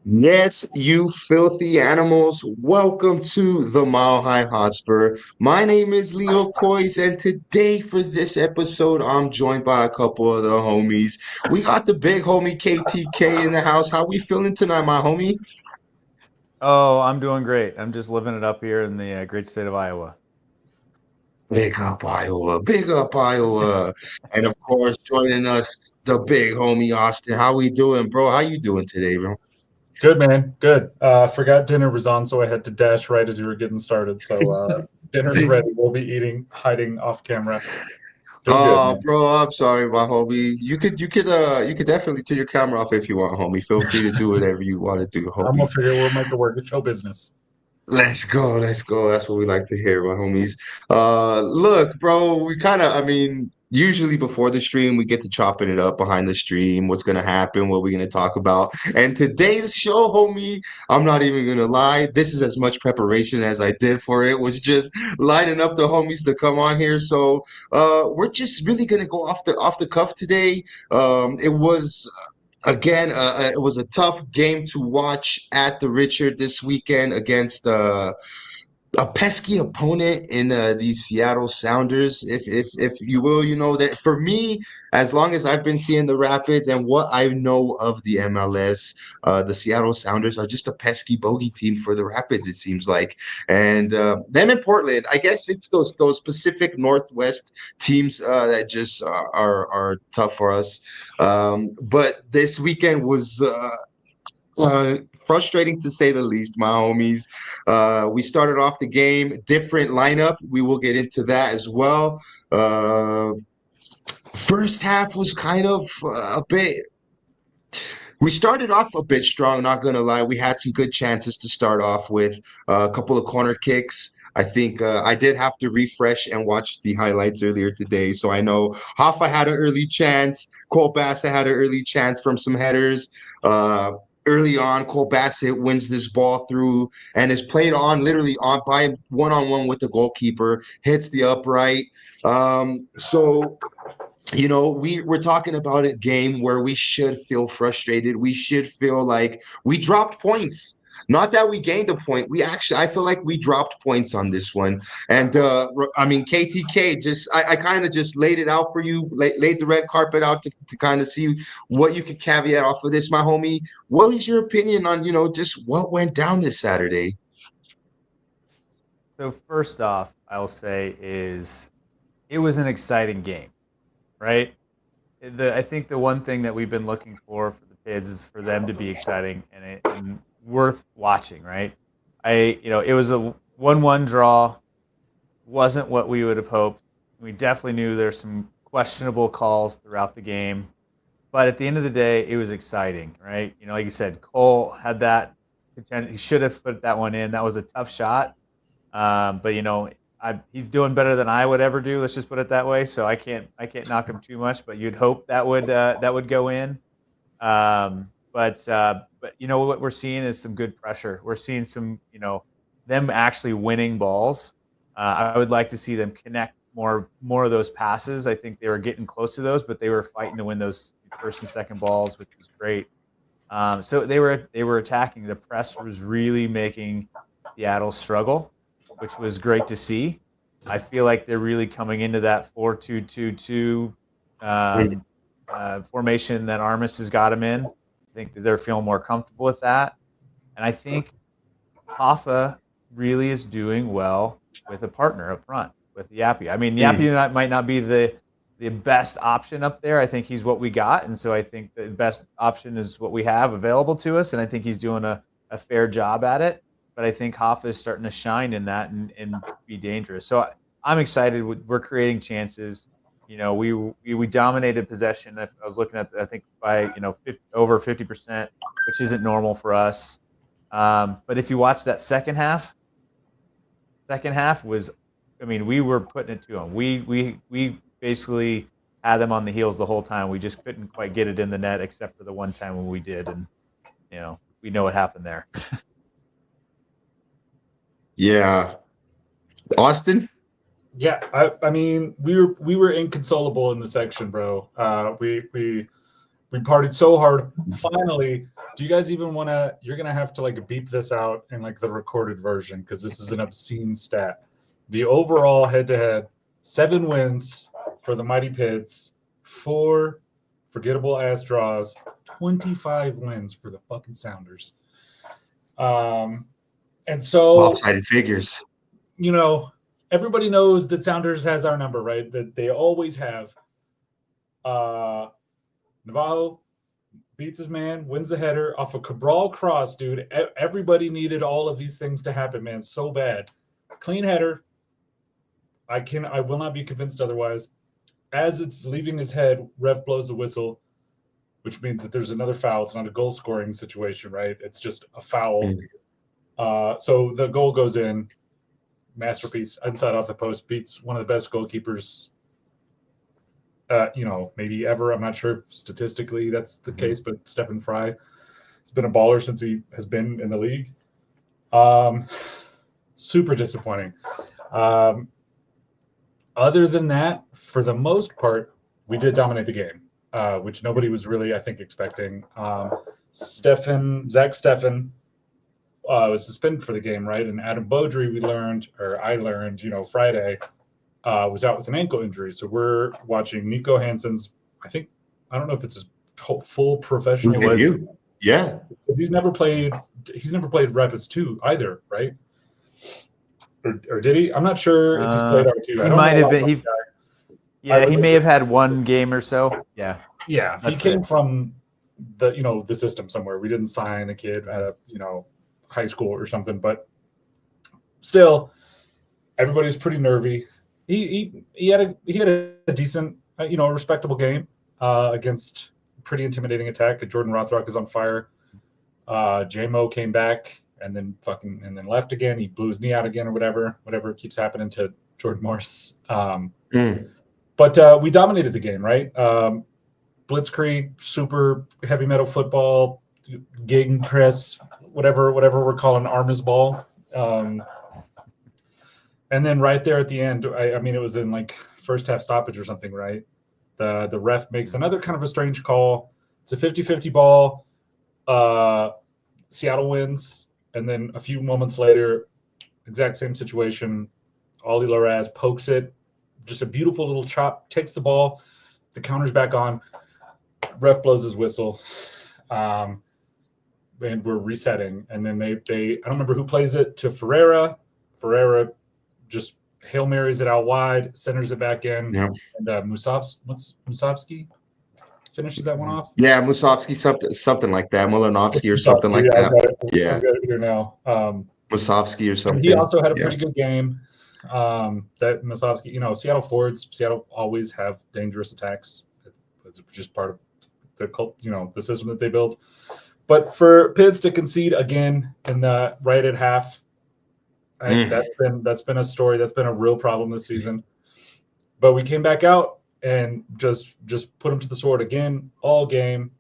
Yes, you filthy animals. Welcome to the Mile High Hotspur. My name is LeoCoys, and today for this episode, I'm joined by a couple of the homies. We got the big homie KTK in the house. How we feeling tonight, my homie? Oh, I'm doing great. I'm just living it up here in the great state of Iowa. Big up Iowa, big up Iowa. And of course, joining us, the big homie Austin. How we doing, bro? How you doing today, bro? Good, man. Good. Forgot dinner was on, so I had to dash right as you were getting started. So dinner's ready. We'll be eating, hiding off camera. Doing good, Oh, man. bro, I'm sorry, my homie. You could definitely turn your camera off if you want, homie. Feel free to do whatever you want to do, I'm homie. gonna figure we'll make it work. It's show business. Let's go, let's go. That's what we like to hear, my homies. Look, bro, usually before the stream, we get to chopping it up behind the stream, what's gonna happen, what we're gonna talk about. And today's show, homie, I'm not even gonna lie, this is as much preparation as I did for it, was just lining up the homies to come on here. So we're just really gonna go off the cuff today. It was again, it was a tough game to watch at the Richard this weekend against a pesky opponent in the Seattle Sounders, if you will. You know that for me, as long as I've been seeing the Rapids and what I know of the MLS, the Seattle Sounders are just a pesky bogey team for the Rapids. It seems like, and them in Portland, I guess it's those Pacific Northwest teams that just are tough for us. But this weekend was. Frustrating to say the least, my homies. We started off the game, different lineup. We will get into that as well. Uh, First half was kind of a bit. We started off a bit strong, not gonna lie. We had some good chances to start off with, a couple of corner kicks. I think I did have to refresh and watch the highlights earlier today, so I know Hoffa had an early chance. Cole Bassett had an early chance from some headers. Uh, Early on, Cole Bassett wins this ball through and is played on literally on by one-on-one with the goalkeeper, hits the upright. So we're talking about a game where we should feel frustrated. We should feel like we dropped points. Not that we gained a point. I feel like we dropped points on this one. And KTK, I kind of just laid it out for you, laid the red carpet out to kind of see what you could caveat off of this, my homie. What is your opinion on, just what went down this Saturday? So first off, I'll say is it was an exciting game, right? I think the one thing that we've been looking for the kids is for them to be exciting and worth watching, right? It was a 1-1 draw, wasn't what we would have hoped. We definitely knew there's some questionable calls throughout the game. But at the end of the day, it was exciting, right? Like you said, Cole had that potential. He should have put that one in. That was a tough shot. But he's doing better than I would ever do. Let's just put it that way. So I can't knock him too much. But you'd hope that would go in. But what we're seeing is some good pressure. We're seeing some them actually winning balls. I would like to see them connect more of those passes. I think they were getting close to those, but they were fighting to win those first and second balls, which was great. So they were attacking. The press was really making Seattle struggle, which was great to see. I feel like they're really coming into that 4-2-2-2 formation that Armis has got them in. I think that they're feeling more comfortable with that, and I think Hoffa really is doing well with a partner up front with Yappy. I mean, Yappy might not be the best option up there. I think he's what we got, and so I think the best option is what we have available to us, and I think he's doing a fair job at it. But I think Hoffa is starting to shine in that and be dangerous. So I'm excited. We're creating chances. We dominated possession. I was looking at I think by over 50%, which isn't normal for us. But if you watch that second half was, I mean, we were putting it to them. We basically had them on the heels the whole time. We just couldn't quite get it in the net, except for the one time when we did, and we know what happened there. Yeah. Austin? Yeah, I mean, we were inconsolable in the section, bro. We partied so hard. Finally, Do you guys even want to? You're gonna have to like beep this out in like the recorded version because this is an obscene stat. The overall head-to-head, 7 wins for the Mighty Pids, 4 forgettable ass draws, 25 wins for the fucking Sounders. And so Lopsided figures. you know, everybody knows that Sounders has our number, right? That they always have. Navajo beats his man, wins the header off a Cabral cross, dude. Everybody needed all of these things to happen, man, so bad. Clean header. I will not be convinced otherwise. As it's leaving his head, ref blows the whistle, which means that there's another foul. It's not a goal scoring situation, right? It's just a foul. So the goal goes in. Masterpiece inside off the post, beats one of the best goalkeepers maybe ever. I'm not sure if statistically that's the case, but Stephen Fry has been a baller since he has been in the league. Super disappointing. Other than that, for the most part, we did dominate the game, which nobody was really, I think, expecting. Zach Steffen was suspended for the game, right? And Adam Beaudry, I learned, Friday, was out with an ankle injury. So we're watching Nico Hansen's, I don't know if it's his full professional. Yeah. He's never played Rapids 2 either, right? Or did he? I'm not sure if he's played R2. He might have been. He may have had one game or so. Yeah. Yeah. He came from the system somewhere. We didn't sign a kid at a, high school or something, but still everybody's pretty nervy. He had a decent, a respectable game against a pretty intimidating attack. Jordan Rothrock is on fire. J-Mo came back and then left again. He blew his knee out again or whatever keeps happening to Jordan Morris. But we dominated the game, right? Blitzkrieg, super heavy metal football, gegen press, whatever we're calling Armas ball. And then right there at the end, it was in like first half stoppage or something, right? The ref makes another kind of a strange call. It's a 50-50 ball. Seattle wins. And then a few moments later, exact same situation. Ollie Laraz pokes it. Just a beautiful little chop, takes the ball. The counter's back on. Ref blows his whistle. And we're resetting. And then they I don't remember who plays it, to Ferreira. Ferreira just Hail Marys it out wide, centers it back in. Yeah. And Musovsky finishes that one off? Yeah, Musovsky, something like that. Molinovsky or something like that. I've got it here now. Musovsky or something. He also had a pretty good game. That Musovsky, Seattle forwards, Seattle always have dangerous attacks. It's just part of the system that they build. But for Pids to concede again in the right at half, that's been a story. That's been a real problem this season. But we came back out and just put him to the sword again all game.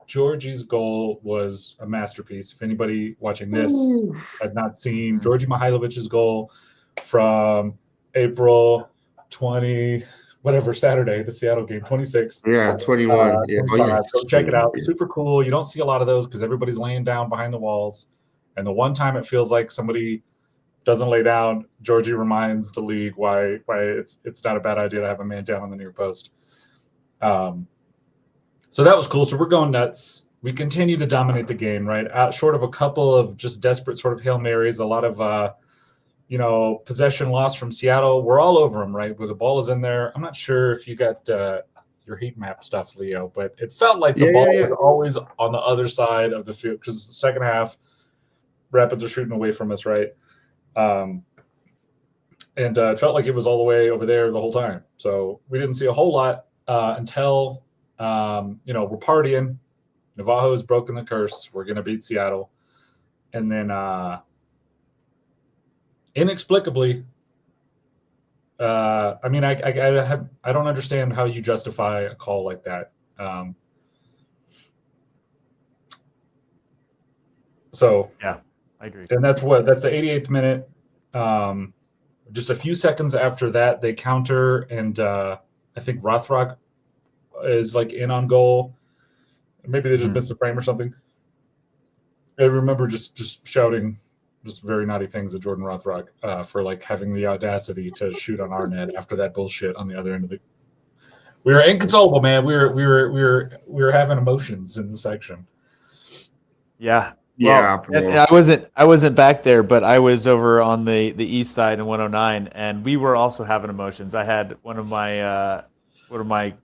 Georgie's goal was a masterpiece. If anybody watching this has not seen Georgie Mihailovic's goal from April 20, Saturday, the Seattle game, 26. Yeah, 21. So check it out. Super cool. You don't see a lot of those because everybody's laying down behind the walls. And the one time it feels like somebody doesn't lay down, Georgie reminds the league why it's not a bad idea to have a man down on the near post. So that was cool. So we're going nuts. We continue to dominate the game, right? Short of a couple of just desperate sort of Hail Marys, a lot of possession loss from Seattle. We're all over them, right? Where the ball is in there. I'm not sure if you got your heat map stuff, Leo, but it felt like the ball was always on the other side of the field because the second half, Rapids are shooting away from us, right? And it felt like it was all the way over there the whole time. So we didn't see a whole lot until, we're partying. Navajo's broken the curse. We're going to beat Seattle. And then inexplicably, I don't understand how you justify a call like that. Yeah, I agree. And that's the 88th minute. Just a few seconds after that, they counter, and I think Rothrock is like in on goal. Maybe they just Mhm. missed the frame or something. I remember just shouting just very naughty things at Jordan Rothrock for like having the audacity to shoot on our net after that bullshit on the other end of the. We were inconsolable, man. We were having emotions in the section. Yeah. Yeah, Well, and bro. I wasn't back there, but I was over on the east side in 109, and we were also having emotions. I had one of my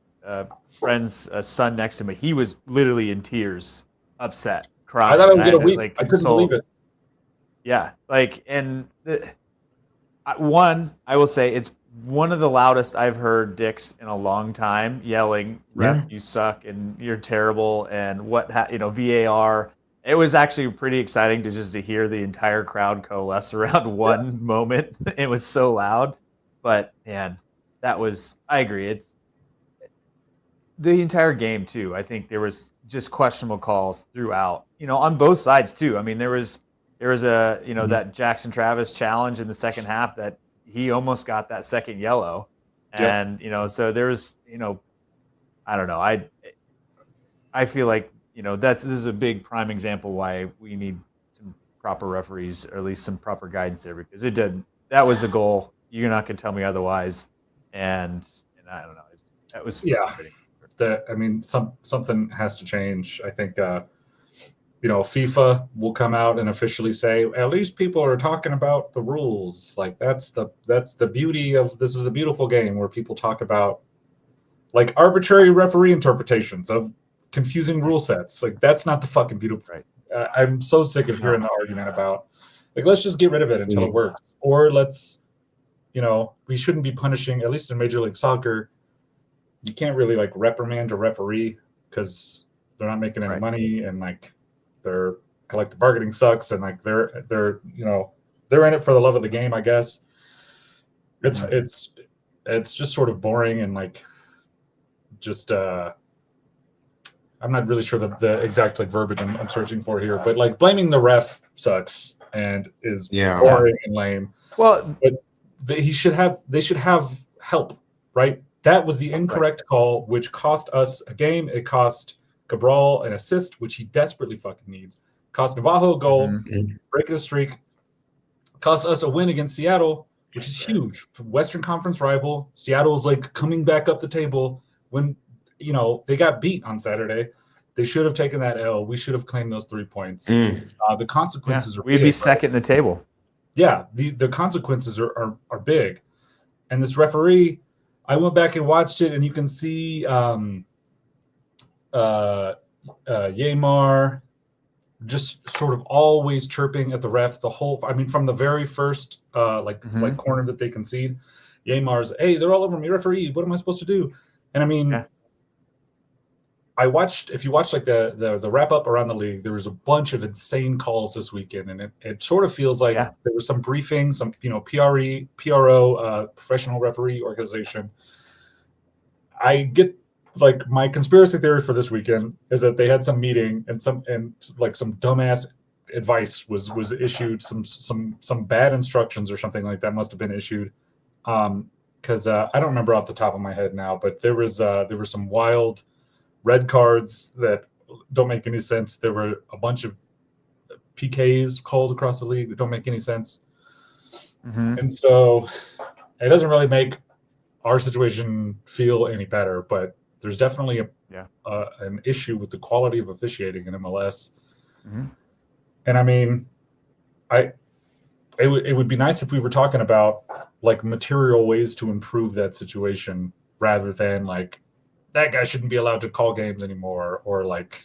friends' son next to me. He was literally in tears, upset, I thought crying. I was I had gonna to weep. like I couldn't believe console. it. Yeah, like one, I will say it's one of the loudest I've heard Dix in a long time yelling, Yeah. "Ref, you suck and you're terrible," and VAR. It was actually pretty exciting to hear the entire crowd coalesce around one moment. It was so loud, but man, I agree. It's the entire game too. I think there was just questionable calls throughout. On both sides too. I mean, there was a Mhm. that Jackson Travis challenge in the second half that he almost got that second yellow, Yep. and so there was I don't know. I feel like this is a big prime example why we need some proper referees or at least some proper guidance there because it did that was a goal. You're not gonna tell me otherwise, and I don't know. That was Yeah. frustrating. Something has to change. I think FIFA will come out and officially say at least people are talking about the rules. Like that's the beauty of this is a beautiful game where people talk about like arbitrary referee interpretations of confusing rule sets. Like that's not the fucking beautiful. Right. I'm so sick of hearing the argument about like let's just get rid of it until it works, or let's we shouldn't be punishing at least in Major League Soccer. You can't really like reprimand a referee because they're not making any Right. money and like their collective bargaining sucks and like they're in it for the love of the game, I guess. It's just sort of boring and like just I'm not really sure the exact like verbiage I'm searching for here, but like blaming the ref sucks and is boring and lame. Well, but they should have help, right? That was the incorrect call, which cost us a game. It cost Cabral an assist, which he desperately fucking needs. Cost Navajo a goal, breaking a streak. Cost us a win against Seattle, which is huge. Western Conference rival. Seattle's like coming back up the table when they got beat on Saturday. They should have taken that L. We should have claimed those 3 points. The consequences are we'd big, be second in the table. Yeah, the consequences are big. And this referee, I went back and watched it, and you can see Yamar just sort of always chirping at the ref from the very first like corner that they concede. Yamar's, hey, they're all over me, referee. What am I supposed to do? And I mean, if you watch like the wrap up around the league, there was a bunch of insane calls this weekend, and it sort of feels like there was some briefing, some PRO, professional referee organization. I get like my conspiracy theory for this weekend is that they had some meeting and some dumbass advice was issued, some bad instructions or something like that must have been issued. Because I don't remember off the top of my head now, but there were some wild red cards that don't make any sense. There were a bunch of PKs called across the league that don't make any sense. And so it doesn't really make our situation feel any better, but there's definitely an issue with the quality of officiating in MLS. And I mean, it would be nice if we were talking about like material ways to improve that situation rather than like that guy shouldn't be allowed to call games anymore or like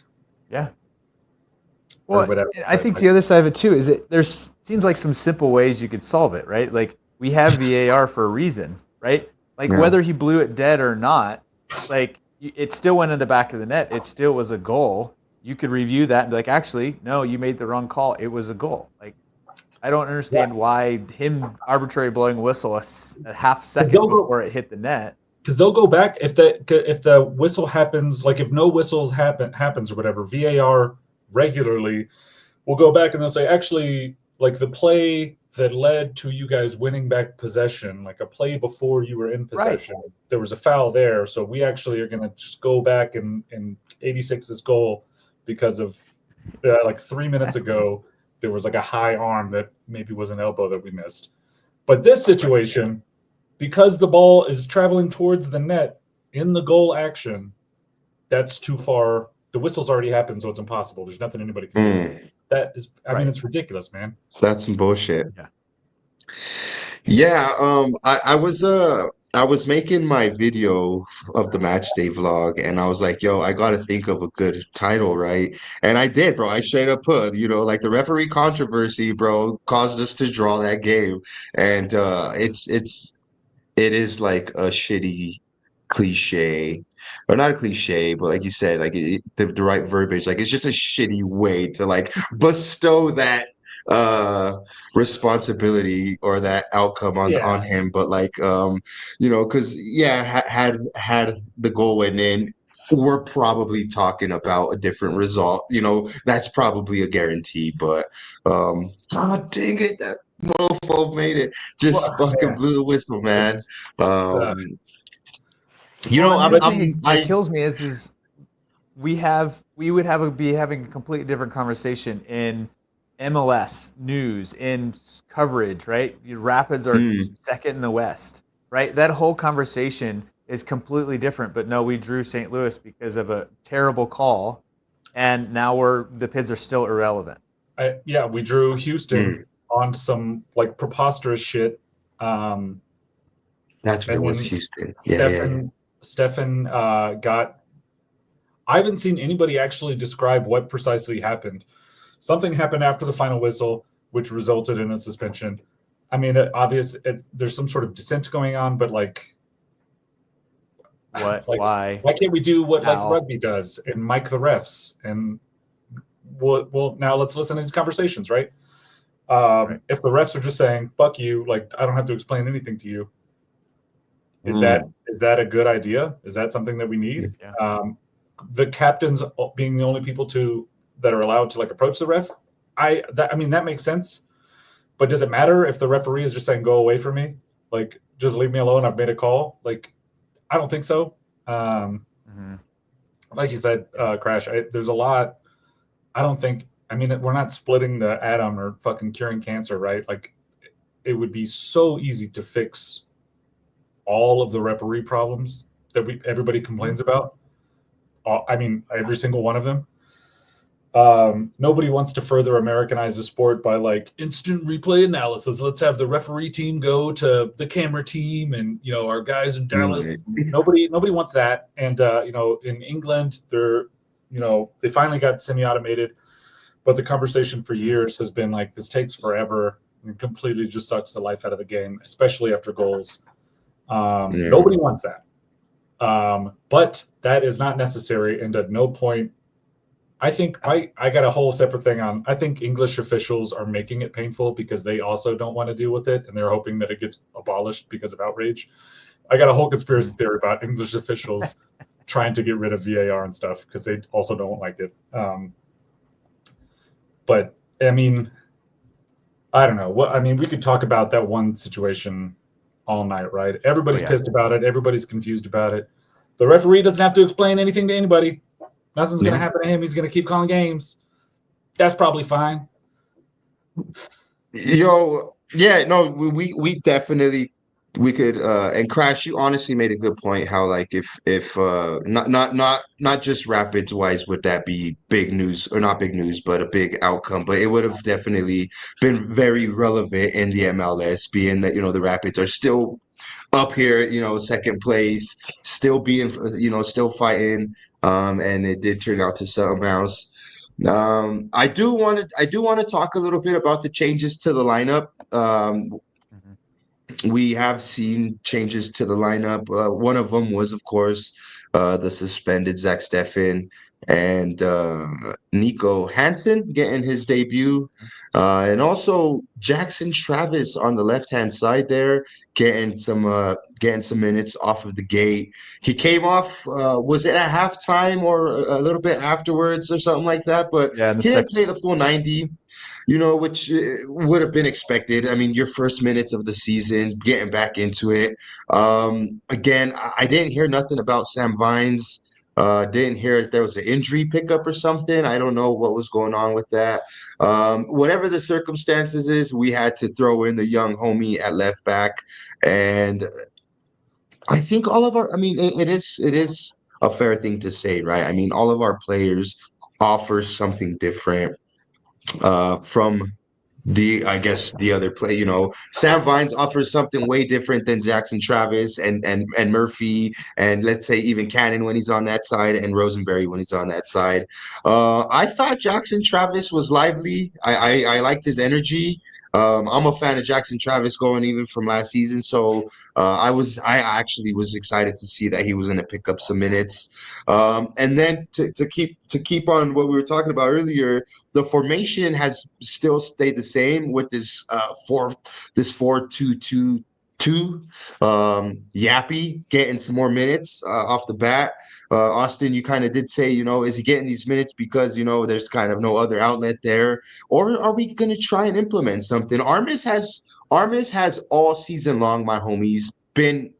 well, I think the other side of it too is there seems like some simple ways you could solve it, right? Like we have VAR for a reason, right? Like whether he blew it dead or not, like it still went in the back of the net. It still was a goal. You could review that and be like, actually, no, you made the wrong call. It was a goal. Like I don't understand why him arbitrary blowing a whistle a half second before it hit the net. Because they'll go back if the whistle happens, like if no whistles happens or whatever, VAR regularly will go back and they'll say, actually, like the play that led to you guys winning back possession, like a play before you were in possession, there was a foul there. So we actually are going to just go back and 86's goal because of like 3 minutes ago, there was like a high arm that maybe was an elbow that we missed. But this situation, because the ball is traveling towards the net in the goal action, that's too far. The whistle's already happened, so it's impossible. There's nothing anybody can do. That is, I mean, it's ridiculous, man. That's some bullshit. Yeah. Yeah, I was making my video of the match day vlog, and I was like, yo, I gotta think of a good title, right? And I did, bro. I straight up put, like the referee controversy, bro, caused us to draw that game. And it is like a shitty cliche, or not a cliche, but like you said, like the right verbiage, like it's just a shitty way to like bestow that responsibility or that outcome on him. But like because had the goal went in, we're probably talking about a different result. That's probably a guarantee. But god dang it, that mofo made it. Just fucking blew the whistle, man. And the thing that kills me is we would be having a completely different conversation in MLS news, in coverage, right? Rapids are second in the West, right? That whole conversation is completely different. But no, we drew St. Louis because of a terrible call, and now the PIDs are still irrelevant. We drew Houston on some like preposterous shit. That's what it was, Houston. Stefan got. I haven't seen anybody actually describe what precisely happened. Something happened after the final whistle, which resulted in a suspension. I mean, there's some sort of dissent going on, but like, what? Why? Why can't we do what like rugby does and mic the refs? And well, now let's listen to these conversations, right? If the refs are just saying "fuck you," like I don't have to explain anything to you. Is that a good idea? Is that something that we need? Yeah. The captains being the only people that are allowed to like approach the ref. I mean that makes sense, but does it matter if the referee is just saying go away from me? Like just leave me alone. I've made a call. Like I don't think so. Like you said, Crash. There's a lot. I don't think. I mean, we're not splitting the atom or fucking curing cancer, right? Like it would be so easy to fix all of the referee problems that everybody complains about. I mean, every single one of them. Nobody wants to further Americanize the sport by like instant replay analysis. Let's have the referee team go to the camera team and, our guys in Dallas. Nobody wants that. And, in England, they finally got semi-automated, but the conversation for years has been like, this takes forever and completely just sucks the life out of the game, especially after goals. Nobody wants that. But that is not necessary. And at no point, I think I got a whole separate thing on. I think English officials are making it painful because they also don't want to deal with it. And they're hoping that it gets abolished because of outrage. I got a whole conspiracy theory about English officials trying to get rid of VAR and stuff because they also don't like it. But I mean, I don't know. We could talk about that one situation all night, right? Everybody's pissed about it. Everybody's confused about it. The referee doesn't have to explain anything to anybody. Nothing's going to happen to him. He's going to keep calling games. That's probably fine. We definitely could. And Crash, you honestly made a good point. How like if not just Rapids wise would that be big news or not big news, but a big outcome. But it would have definitely been very relevant in the MLS, being that the Rapids are still up here, second place, still being, still fighting, and it did turn out to something else. I do want to talk a little bit about the changes to the lineup. We have seen changes to the lineup. One of them was, of course, the suspended Zach Steffen, and Nico Hansen getting his debut. And also Jackson Travis on the left-hand side there, getting some minutes off of the gate. He came off, was it at halftime or a little bit afterwards or something like that? But Yeah, in the he didn't second. play the full 90, which would have been expected. I mean, your first minutes of the season, getting back into it. Again, I didn't hear nothing about Sam Vines. Didn't hear if there was an injury pickup or something. I don't know what was going on with that. Whatever the circumstances is, we had to throw in the young homie at left back, and I think all of our. I mean, it is a fair thing to say, right? I mean, all of our players offer something different from I guess the other play, Sam Vines offers something way different than Jackson Travis and Murphy, and let's say even Cannon when he's on that side, and Rosenberry when he's on that side. I thought Jackson Travis was lively. I liked his energy. I'm a fan of Jackson Travis going even from last season, so I actually was excited to see that he was going to pick up some minutes. And then to keep on what we were talking about earlier, the formation has still stayed the same with this 4-2-2-2. Yappy getting some more minutes off the bat. Austin, you kind of did say, is he getting these minutes because there's kind of no other outlet there, or are we going to try and implement something? Armis has all season long, my homies, been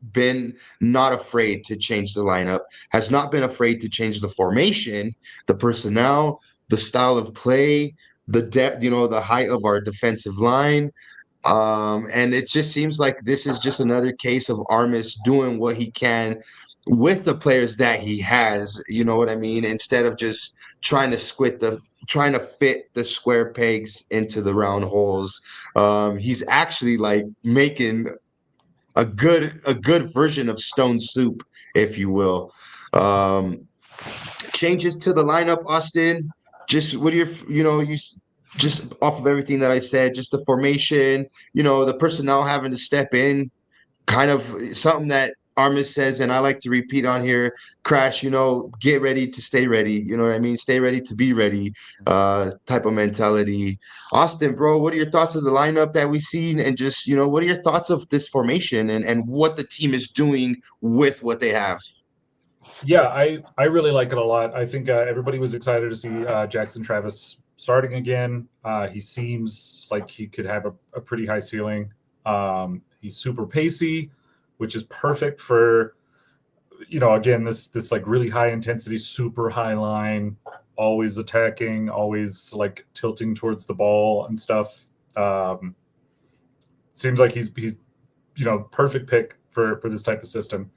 not afraid to change the lineup, has not been afraid to change the formation, the personnel, the style of play, the depth, the height of our defensive line. And it just seems like this is just another case of Armis doing what he can with the players that he has. You know what I mean? Instead of just trying to fit the square pegs into the round holes. He's actually like making a good version of stone soup, if you will. Um, Changes to the lineup, Austin. Just what are you just off of everything that I said, just the formation, the personnel having to step in, kind of something that Armis says, and I like to repeat on here, Crash, get ready to stay ready. You know what I mean? Stay ready to be ready, type of mentality. Austin, bro, what are your thoughts of the lineup that we've seen? And just, what are your thoughts of this formation and what the team is doing with what they have? Yeah, I really like it a lot. I think everybody was excited to see Jackson Travis starting again. He seems like he could have a pretty high ceiling. He's super pacey, which is perfect for, again, this like really high intensity, super high line, always attacking, always like tilting towards the ball and stuff. Seems like he's perfect pick for this type of system.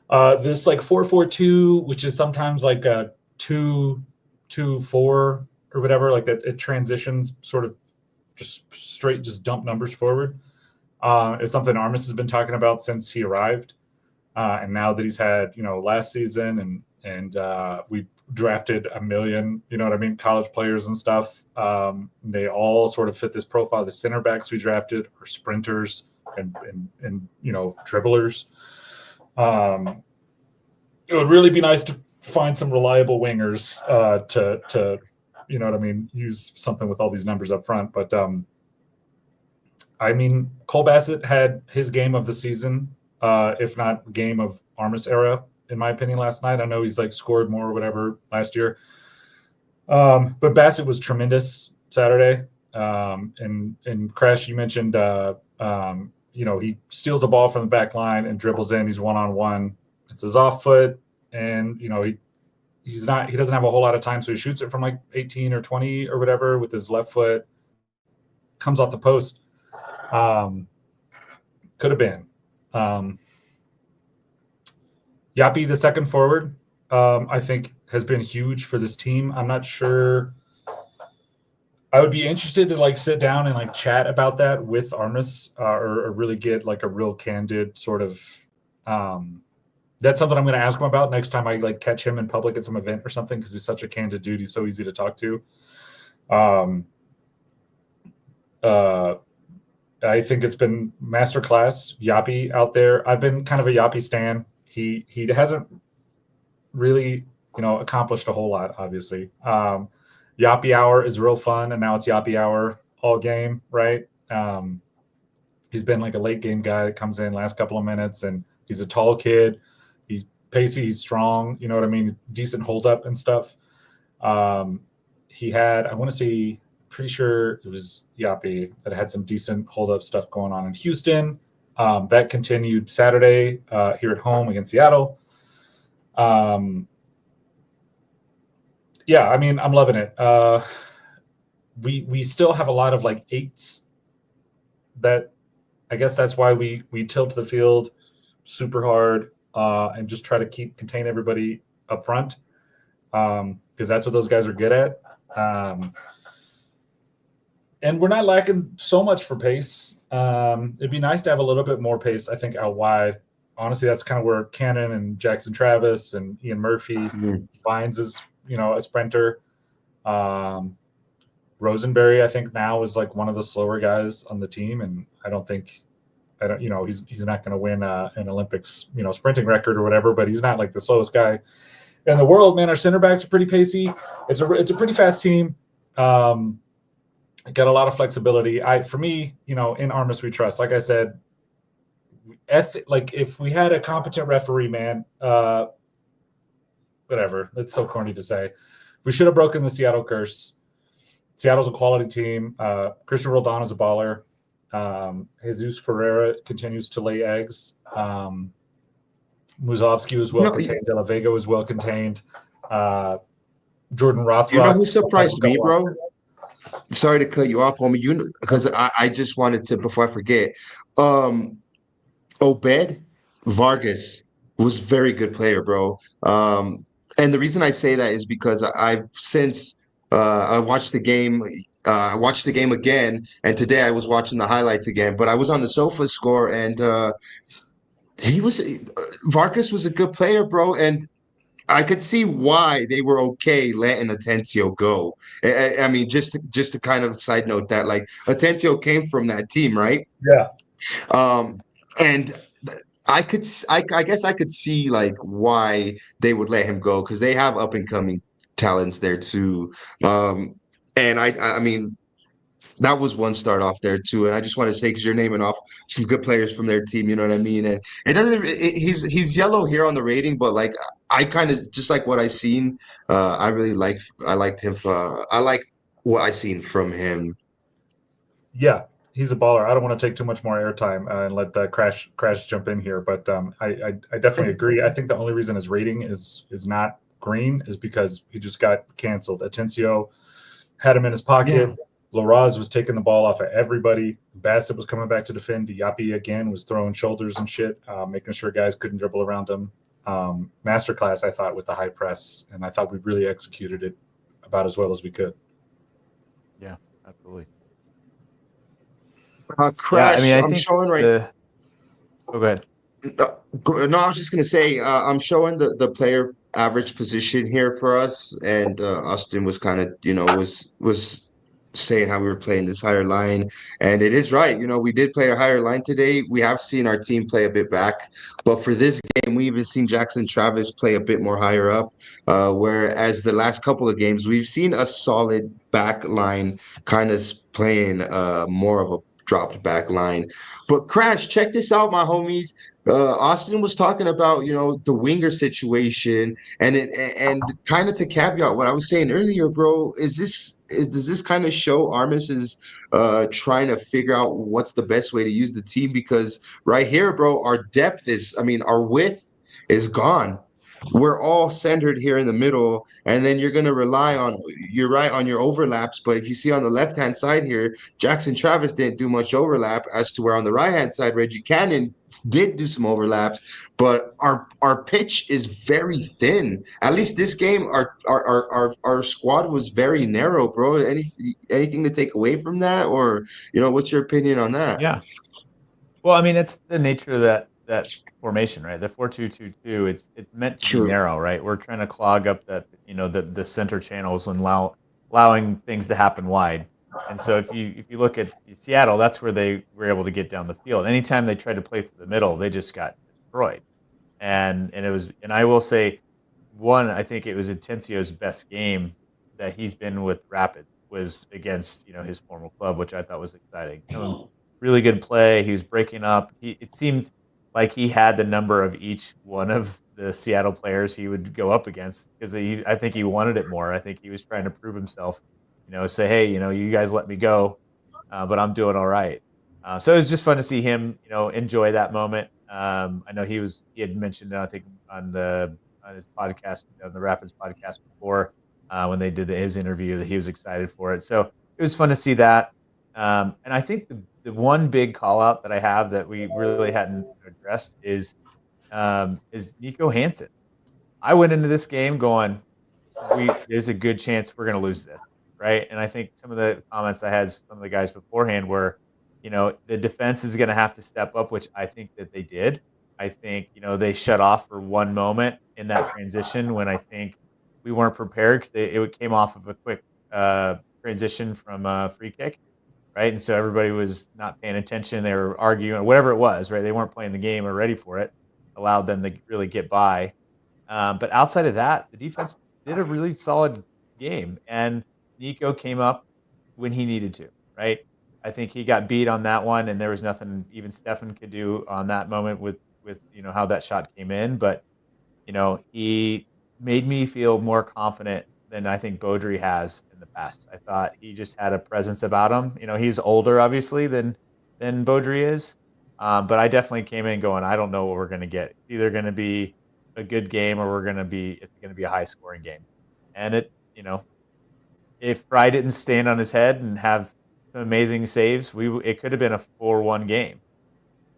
This like 4-4-2, which is sometimes like a 2-2-4 or whatever, like that, it transitions sort of just dump numbers forward. Is something Armis has been talking about since he arrived, and now that he's had last season and we drafted a million, college players and stuff. They all sort of fit this profile. The center backs we drafted are sprinters and dribblers. It would really be nice to find some reliable wingers to use something with all these numbers up front. But Cole Bassett had his game of the season, if not game of Armis era, in my opinion, last night. I know he's like scored more or whatever last year. But Bassett was tremendous Saturday. And Crash, you mentioned he steals the ball from the back line and dribbles in. He's one-on-one. It's his off foot, and he doesn't have a whole lot of time, so he shoots it from like 18 or 20 or whatever with his left foot. Comes off the post. Could have been. Yapi, the second forward, I think has been huge for this team. I'm not sure. I would be interested to like sit down and like chat about that with Armis, or really get like a real candid sort of. That's something I'm going to ask him about next time I like catch him in public at some event or something, because he's such a candid dude. He's so easy to talk to. I think it's been masterclass. Yapi out there. I've been kind of a Yapi stan. He hasn't really, accomplished a whole lot, obviously. Yappy Hour is real fun, and now it's Yappy Hour all game, right? He's been like a late game guy that comes in last couple of minutes, and he's a tall kid. He's pacey, he's strong, you know what I mean? Decent hold up and stuff. He had, I want to say, pretty sure it was Yappy that had some decent hold up stuff going on in Houston. That continued Saturday here at home against Seattle. Yeah, I mean, I'm loving it. We still have a lot of like eights that I guess that's why we tilt the field super hard and just try to contain everybody up front because that's what those guys are good at. And we're not lacking so much for pace. It'd be nice to have a little bit more pace, I think, out wide. Honestly, that's kind of where Cannon and Jackson Travis and Ian Murphy finds as, a sprinter. Rosenberry, I think now is like one of the slower guys on the team, and he's not going to win an Olympics, sprinting record or whatever, but he's not like the slowest guy in the world. Man, our center backs are pretty pacey. It's a pretty fast team. Got a lot of flexibility. For me, in Armis we trust. Like I said, if we had a competent referee, man, whatever. It's so corny to say. We should have broken the Seattle curse. Seattle's a quality team. Christian Roldan is a baller. Jesus Ferreira continues to lay eggs. Muzovsky was well contained. De La Vega was well contained. Jordan Rothrock. You know who surprised me, bro? Sorry to cut you off, homie. Because I just wanted to, before I forget, Obed Vargas was a very good player, bro. And the reason I say that is because I watched the game. I watched the game again, and today I was watching the highlights again. But I was on the sofa score, and Vargas was a good player, bro. And I could see why they were okay letting Atencio go. I mean, just to kind of side note that, like, Atencio came from that team, right? Yeah. And I guess I could see like why they would let him go because they have up and coming talents there too. And I mean, that was one start off there too. And I just want to say, because you're naming off some good players from their team, you know what I mean? And it doesn't. He's yellow here on the rating, but like I kind of just like what I seen. I liked him. I like what I seen from him. Yeah, he's a baller. I don't want to take too much more airtime and let Crash jump in here, but I definitely agree. I think the only reason his rating is not green is because he just got canceled. Atencio had him in his pocket. Yeah. Laraz was taking the ball off of everybody. Bassett was coming back to defend. Yapi again was throwing shoulders and shit, making sure guys couldn't dribble around him. Masterclass, I thought, with the high press, and I thought we really executed it about as well as we could. Yeah, absolutely. Crash, yeah, I mean, I'm showing right. Go ahead. No, I was just gonna say I'm showing the player average position here for us, and Austin was kind of was saying how we were playing this higher line, and it is right. We did play a higher line today. We have seen our team play a bit back, but for this game, we even seen Jackson Travis play a bit more higher up. Whereas the last couple of games, we've seen a solid back line kind of playing more of a dropped back line. But Crash, check this out, my homies. Austin was talking about the winger situation, and kind of to caveat what I was saying earlier, bro. Does this kind of show Armis is trying to figure out what's the best way to use the team? Because right here, bro, our width is gone. We're all centered here in the middle, and then you're going to rely on your overlaps. But if you see on the left-hand side here, Jackson Travis didn't do much overlap, as to where on the right-hand side, Reggie Cannon did do some overlaps, but our pitch is very thin. At least this game, our squad was very narrow, bro. Anything to take away from that, or what's your opinion on that? Yeah. Well, I mean, it's the nature of that formation, right? The 4-2-2-2. It's meant to be narrow, right? We're trying to clog up that the center channels and allowing things to happen wide. And so if you look at Seattle, that's where they were able to get down the field. Anytime they tried to play through the middle, they just got destroyed. And I will say, one, I think it was Atencio's best game that he's been with Rapids was against, his former club, which I thought was exciting. Really good play. He was breaking up. It seemed like he had the number of each one of the Seattle players he would go up against because I think he wanted it more. I think he was trying to prove himself, say, hey, you guys let me go, but I'm doing all right. So it was just fun to see him, enjoy that moment. I know he had mentioned, I think, on his podcast, the Rapids podcast before, when they did his interview, that he was excited for it. So it was fun to see that. And I think the one big call out that I have that we really hadn't addressed is Nico Hansen. I went into this game going, there's a good chance we're going to lose this, right? And I think some of the comments I had some of the guys beforehand were, the defense is going to have to step up, which I think that they did. I think they shut off for one moment in that transition when I think we weren't prepared because it came off of a quick transition from a free kick, right? And so everybody was not paying attention. They were arguing or whatever it was, right? They weren't playing the game or ready for it. Allowed them to really get by. But outside of that, the defense did a really solid game, and Nico came up when he needed to, right? I think he got beat on that one, and there was nothing even Stefan could do on that moment with how that shot came in. But he made me feel more confident than I think Beaudry has in the past. I thought he just had a presence about him. He's older, obviously, than Beaudry is, but I definitely came in going, I don't know what we're going to get. It's either going to be a good game or it's going to be a high scoring game. And if Fry didn't stand on his head and have some amazing saves, it could have been a 4-1 game.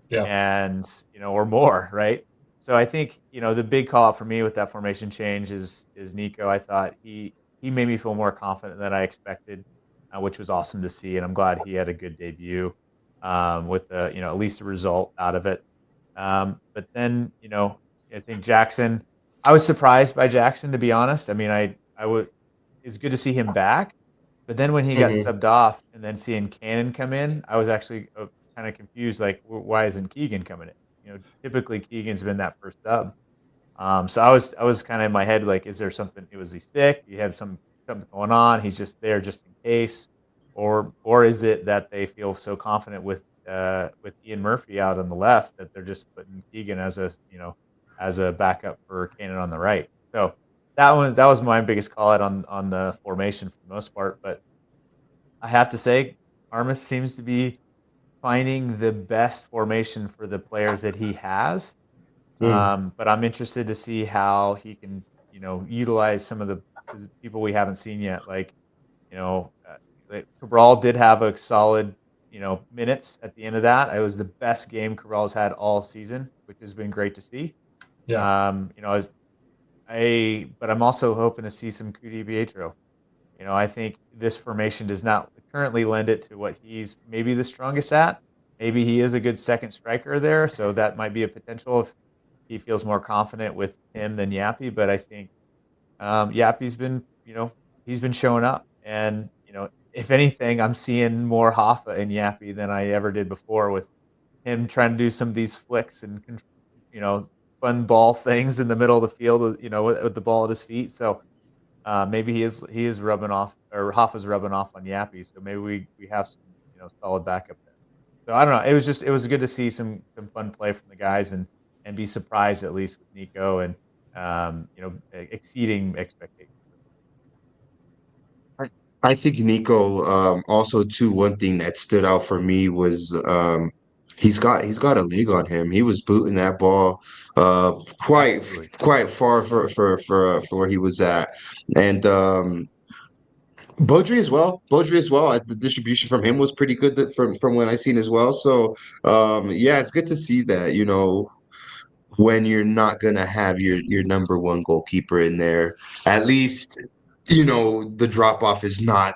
Yeah. And, or more, right? So I think, the big call out for me with that formation change is Nico. I thought he made me feel more confident than I expected, which was awesome to see. And I'm glad he had a good debut with at least a result out of it. But then, I think Jackson, I was surprised by Jackson, to be honest. I mean, it's good to see him back. But then when he got subbed off and then seeing Cannon come in, I was actually kind of confused. Like, why isn't Keegan coming in? Typically Keegan's been that first sub. So I was kind of in my head like, is there something? Was he sick? You have something going on? He's just there just in case, or is it that they feel so confident with Ian Murphy out on the left that they're just putting Keegan as a backup for Cannon on the right? So that was my biggest call out on the formation for the most part. But I have to say, Armas seems to be finding the best formation for the players that he has. But I'm interested to see how he can, utilize some of the people we haven't seen yet. Like, Cabral did have a solid, minutes at the end of that. It was the best game Cabral's had all season, which has been great to see. Yeah. But I'm also hoping to see some Cudi Pietro. I think this formation does not currently lend it to what he's maybe the strongest at. Maybe he is a good second striker there, so that might be a potential if he feels more confident with him than Yappy. But I think Yappy's been, he's been showing up. And, if anything, I'm seeing more Hoffa in Yappy than I ever did before with him trying to do some of these flicks and, fun balls things in the middle of the field, with the ball at his feet. So maybe he is rubbing off, or Hoffa's rubbing off on Yappy. So maybe we have some, solid backup there. So I don't know. It was good to see some fun play from the guys and be surprised at least with Nico and exceeding expectations. I think Nico, also too, one thing that stood out for me was he's got a leg on him. He was booting that ball quite Absolutely. quite far for where he was at. And Beaudry as well. Beaudry as well. The distribution from him was pretty good from what I seen as well. So yeah, it's good to see that, when you're not gonna have your number one goalkeeper in there, at least the drop off is not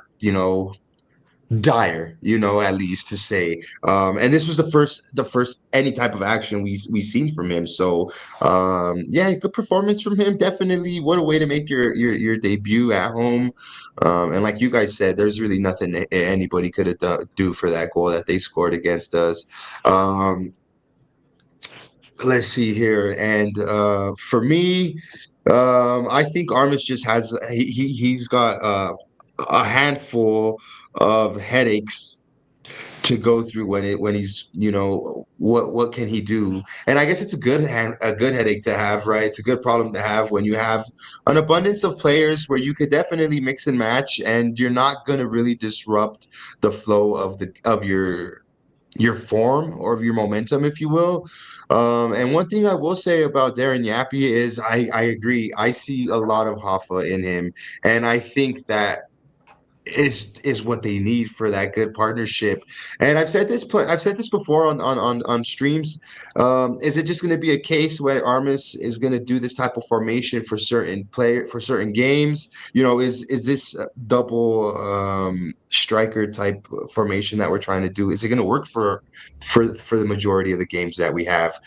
dire, at least to say. And this was the first any type of action we seen from him. So yeah, good performance from him. Definitely, what a way to make your debut at home. And like you guys said, there's really nothing anybody could have do for that goal that they scored against us. Let's see here. And for me, I think Armis just has he's got a handful of headaches to go through when he's what can he do. And I guess it's a good headache to have, right? It's a good problem to have when you have an abundance of players where you could definitely mix and match, and you're not going to really disrupt the flow of your form or of your momentum, if you will. And one thing I will say about Darren Yappy is I agree. I see a lot of Hoffa in him, and I think that is what they need for that good partnership. And I've said this before on streams. Is it just going to be a case where Armis is going to do this type of formation for certain games? Is this a double striker type formation that we're trying to do? Is it going to work for the majority of the games that we have?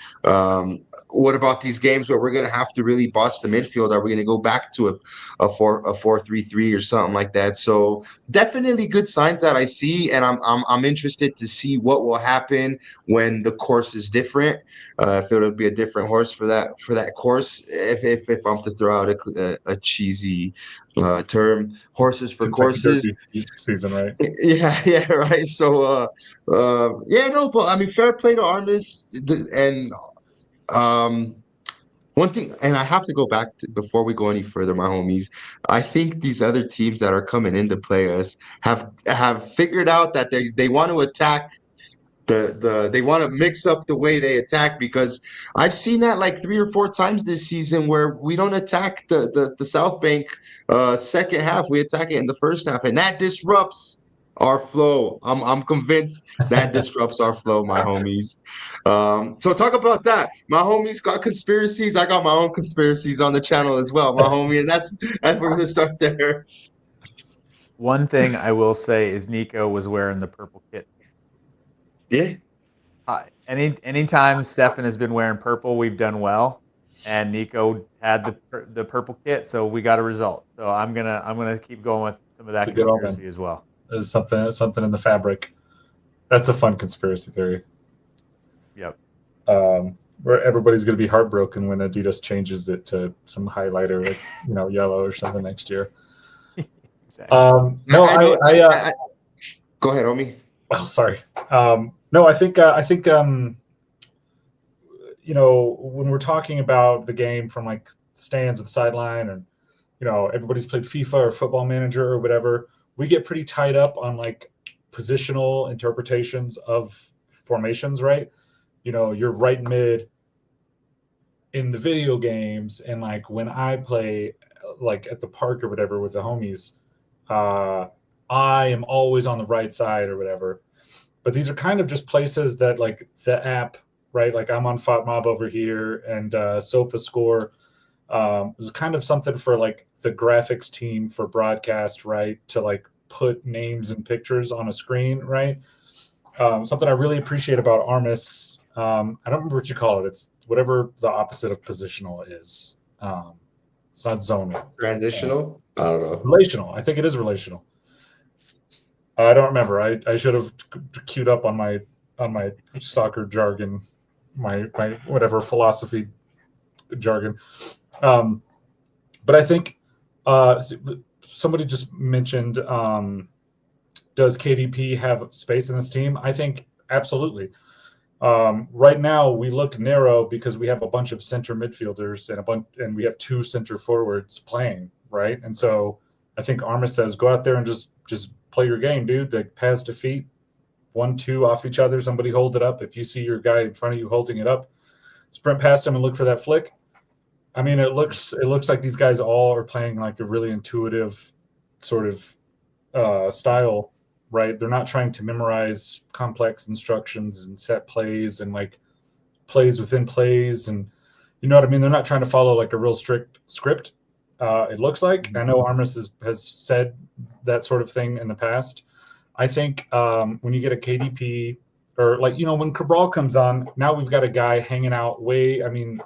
What about these games where we're going to have to really boss the midfield? Are we going to go back to a 4-3-3 or something like that? So definitely good signs that I see, and I'm interested to see what will happen when the course is different. If it'll be a different horse for that course. If I'm to throw out a cheesy term, horses for Kentucky courses. Derby season, right? Yeah, right. So yeah, no, but I mean, fair play to Armis, and um. One thing, and I have to go back to before we go any further, my homies. I think these other teams that are coming in to play us have figured out that they want to attack they want to mix up the way they attack, because I've seen that like 3 or 4 times this season where we don't attack the South Bank second half. We attack it in the first half, and that disrupts our flow. I'm convinced that disrupts our flow, my homies. So talk about that. My homies got conspiracies. I got my own conspiracies on the channel as well, my homie, and we're gonna start there. One thing I will say is Nico was wearing the purple kit. Yeah. Anytime Stefan has been wearing purple, we've done well, and Nico had the purple kit, so we got a result. So I'm gonna keep going with some of that It's a good conspiracy omen. as well. There's something in the fabric. That's a fun conspiracy theory. Yep. Where everybody's going to be heartbroken when Adidas changes it to some highlighter, like yellow or something next year. Exactly. No, I go ahead, homie. Oh, sorry. No, I think when we're talking about the game from like the stands or the sideline, and everybody's played FIFA or Football Manager or whatever, we get pretty tied up on like positional interpretations of formations, right? You're right mid in the video games, and like when I play like at the park or whatever with the homies, I am always on the right side or whatever. But these are kind of just places that like the app, right? Like I'm on FOTMob over here, and SofaScore is kind of something for like the graphics team for broadcast, right? To like put names and pictures on a screen, right? Something I really appreciate about Armis. I don't remember what you call it. It's whatever the opposite of positional is. It's not zonal. Transitional? I don't know. Relational. I think it is relational. I don't remember. I should have queued up on my soccer jargon, my whatever philosophy jargon. But I think somebody just mentioned, does KDP have space in this team? I think absolutely. Right now we look narrow because we have a bunch of center midfielders and we have 2 center forwards playing, right? And so I think Armis says, go out there and just play your game, dude. Like pass to feet, 1-2 off each other. Somebody hold it up. If you see your guy in front of you holding it up, sprint past him and look for that flick. I mean, it looks like these guys all are playing like a really intuitive sort of style, right? They're not trying to memorize complex instructions and set plays and like plays within plays, and you know what I mean? They're not trying to follow like a real strict script. It looks like. I know Armis has said that sort of thing in the past. I think when you get a KDP or like, when Cabral comes on, now we've got a guy hanging out way. I mean,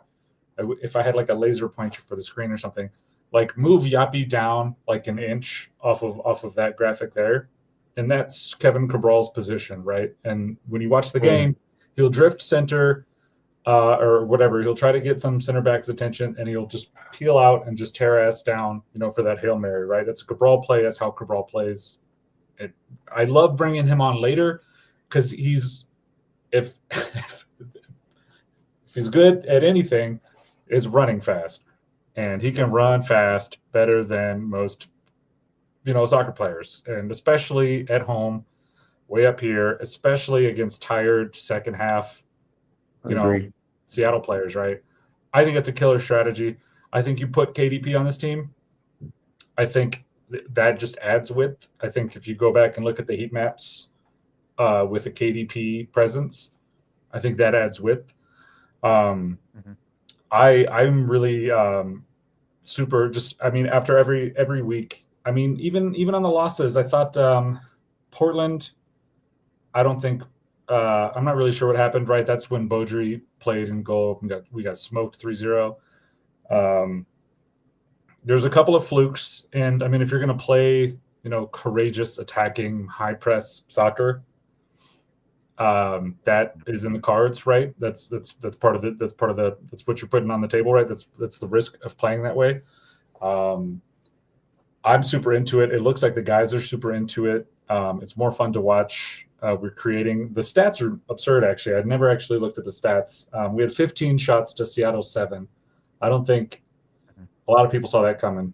if I had like a laser pointer for the screen or something, like move Yappy down like an inch off of that graphic there. And that's Kevin Cabral's position, right? And when you watch the game, he'll drift center or whatever. He'll try to get some center back's attention, and he'll just peel out and just tear ass down, for that Hail Mary, right? That's a Cabral play. That's how Cabral plays. I love bringing him on later because if he's good at anything, is running fast, and he can run fast better than most, soccer players, and especially at home, way up here, especially against tired second half, Agree. Seattle players, right? I think it's a killer strategy. I think you put KDP on this team. I think that just adds width. I think if you go back and look at the heat maps with the KDP presence, I think that adds width. I'm really super just, after every week, even on the losses, I thought Portland, I don't think I'm not really sure what happened, right? That's when Beaudry played in goal and we got smoked 3-0. There's a couple of flukes, and if you're going to play, courageous, attacking, high press soccer, that is in the cards, right? That's part of it. That's what you're putting on the table, right? That's the risk of playing that way. I'm super into it. It looks like the guys are super into it. It's more fun to watch. We're creating, the stats are absurd. Actually, I'd never actually looked at the stats. We had 15 shots to Seattle's 7. I don't think a lot of people saw that coming.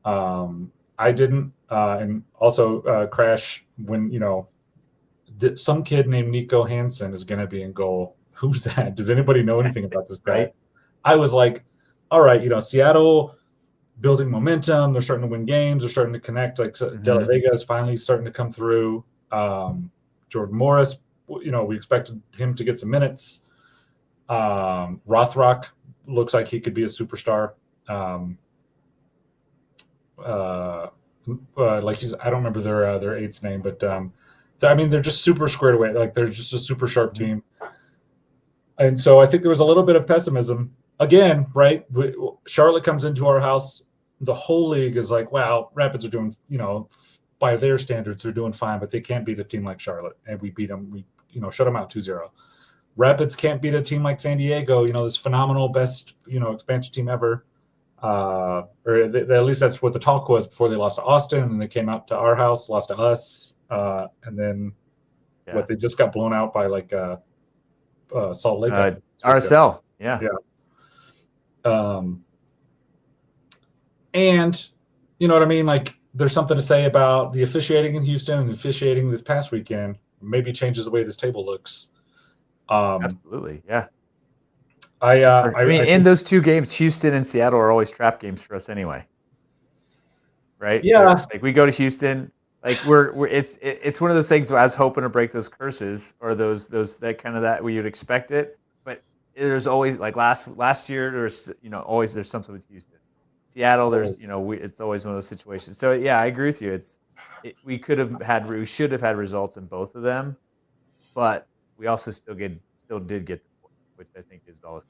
I didn't, and also Crash when some kid named Nico Hansen is going to be in goal. Who's that? Does anybody know anything about this guy? Right. I was like, all right, Seattle building momentum. They're starting to win games. They're starting to connect. Like De La Vega is finally starting to come through. Jordan Morris, we expected him to get some minutes. Rothrock looks like he could be a superstar. Like I don't remember their eight's name, but they're just super squared away. Like they're just a super sharp team. And so I think there was a little bit of pessimism again, right? Charlotte comes into our house. The whole league is like, wow, Rapids are doing, by their standards, they're doing fine, but they can't beat a team like Charlotte. And we beat them. We, shut them out 2-0. Rapids can't beat a team like San Diego, this phenomenal best, expansion team ever. Or at least that's what the talk was before they lost to Austin, and then they came out to our house, lost to us, and then they just got blown out by Salt Lake. RSL, yeah. And you know what I mean? Like, there's something to say about the officiating in Houston and the officiating this past weekend. Maybe changes the way this table looks. Absolutely, yeah. I mean, in those two games, Houston and Seattle are always trap games for us anyway, right? Yeah. Like we go to Houston, like it's one of those things where I was hoping to break those curses or those that kind of that where you'd expect it, but there's always like last year there's always there's something with Houston, Seattle. There's it's always one of those situations. So yeah, I agree with you. We should have had results in both of them, but we also still did get. Which I think is also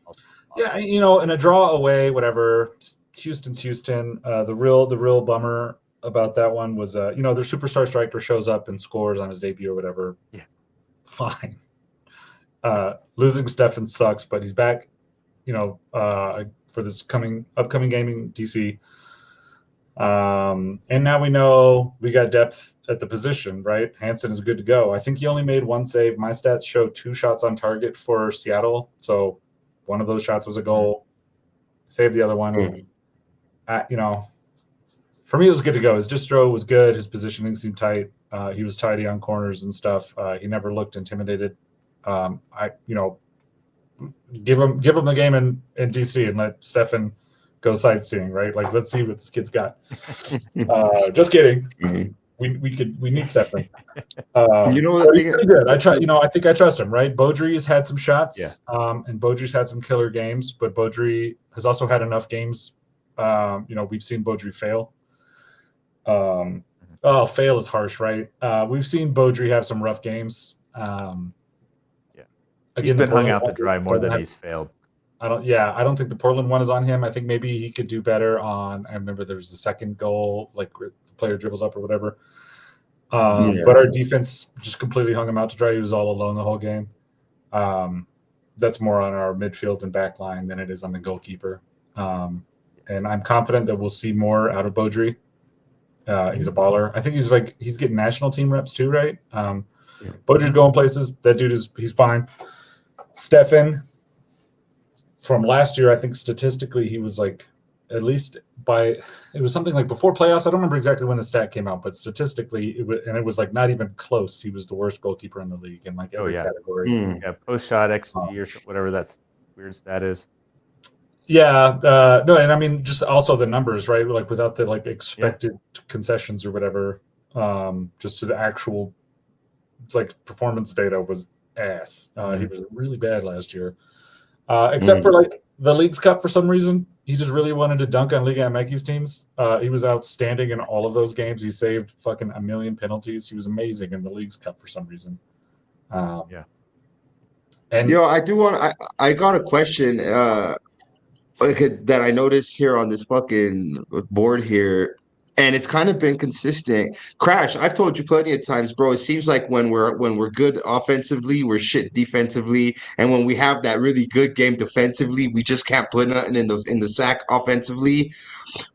yeah, in a draw away, whatever. Houston's Houston. The real bummer about that one was, their superstar striker shows up and scores on his debut or whatever. Yeah, fine. Losing Stefan sucks, but he's back. For this upcoming game in DC. And now we know we got depth at the position, right? Hansen is good to go. I think he only made one save. My stats show 2 shots on target for Seattle. So one of those shots was a goal. Saved the other one. For me, it was good to go. His distro was good. His positioning seemed tight. He was tidy on corners and stuff. He never looked intimidated. Give him the game in DC and let Stefan go sightseeing, right? Like, let's see what this kid's got. Just kidding. Mhm. We need Stefan. Pretty good. I think I trust him, right? Beaudry has had some shots, and Beaudry's had some killer games, but Beaudry has also had enough games. We've seen Beaudry fail. Fail is harsh, right? We've seen Beaudry have some rough games. He's been hung out to dry more than he's failed. I don't think the Portland one is on him. I think maybe he could do better on. I remember there was the second goal, like the player dribbles up or whatever. But our defense just completely hung him out to dry. He was all alone the whole game. that's more on our midfield and back line than it is on the goalkeeper. And I'm confident that we'll see more out of Beaudry. He's a baller. I think he's getting national team reps too, right? Beaudry's going places. That dude he's fine. Stefan, from last year, I think statistically he was like, at least it was something like before playoffs. I don't remember exactly when the stat came out, but statistically it was like not even close. He was the worst goalkeeper in the league in like every category. Yeah, post shot XG or whatever that weird stat is. Yeah, no, and I mean just also the numbers, right? Like without the like expected concessions or whatever, just his actual like performance data was ass. He was really bad last year, except for like the League's Cup for some reason. He just really wanted to dunk on Liga MX's teams. He was outstanding in all of those games. He saved fucking a million penalties. He was amazing in the League's Cup for some reason. And I got a question that I noticed here on this fucking board here, and it's kind of been consistent. Crash, I've told you plenty of times, bro. It seems like when we're good offensively, we're shit defensively, and when we have that really good game defensively, we just can't put nothing in the sack offensively.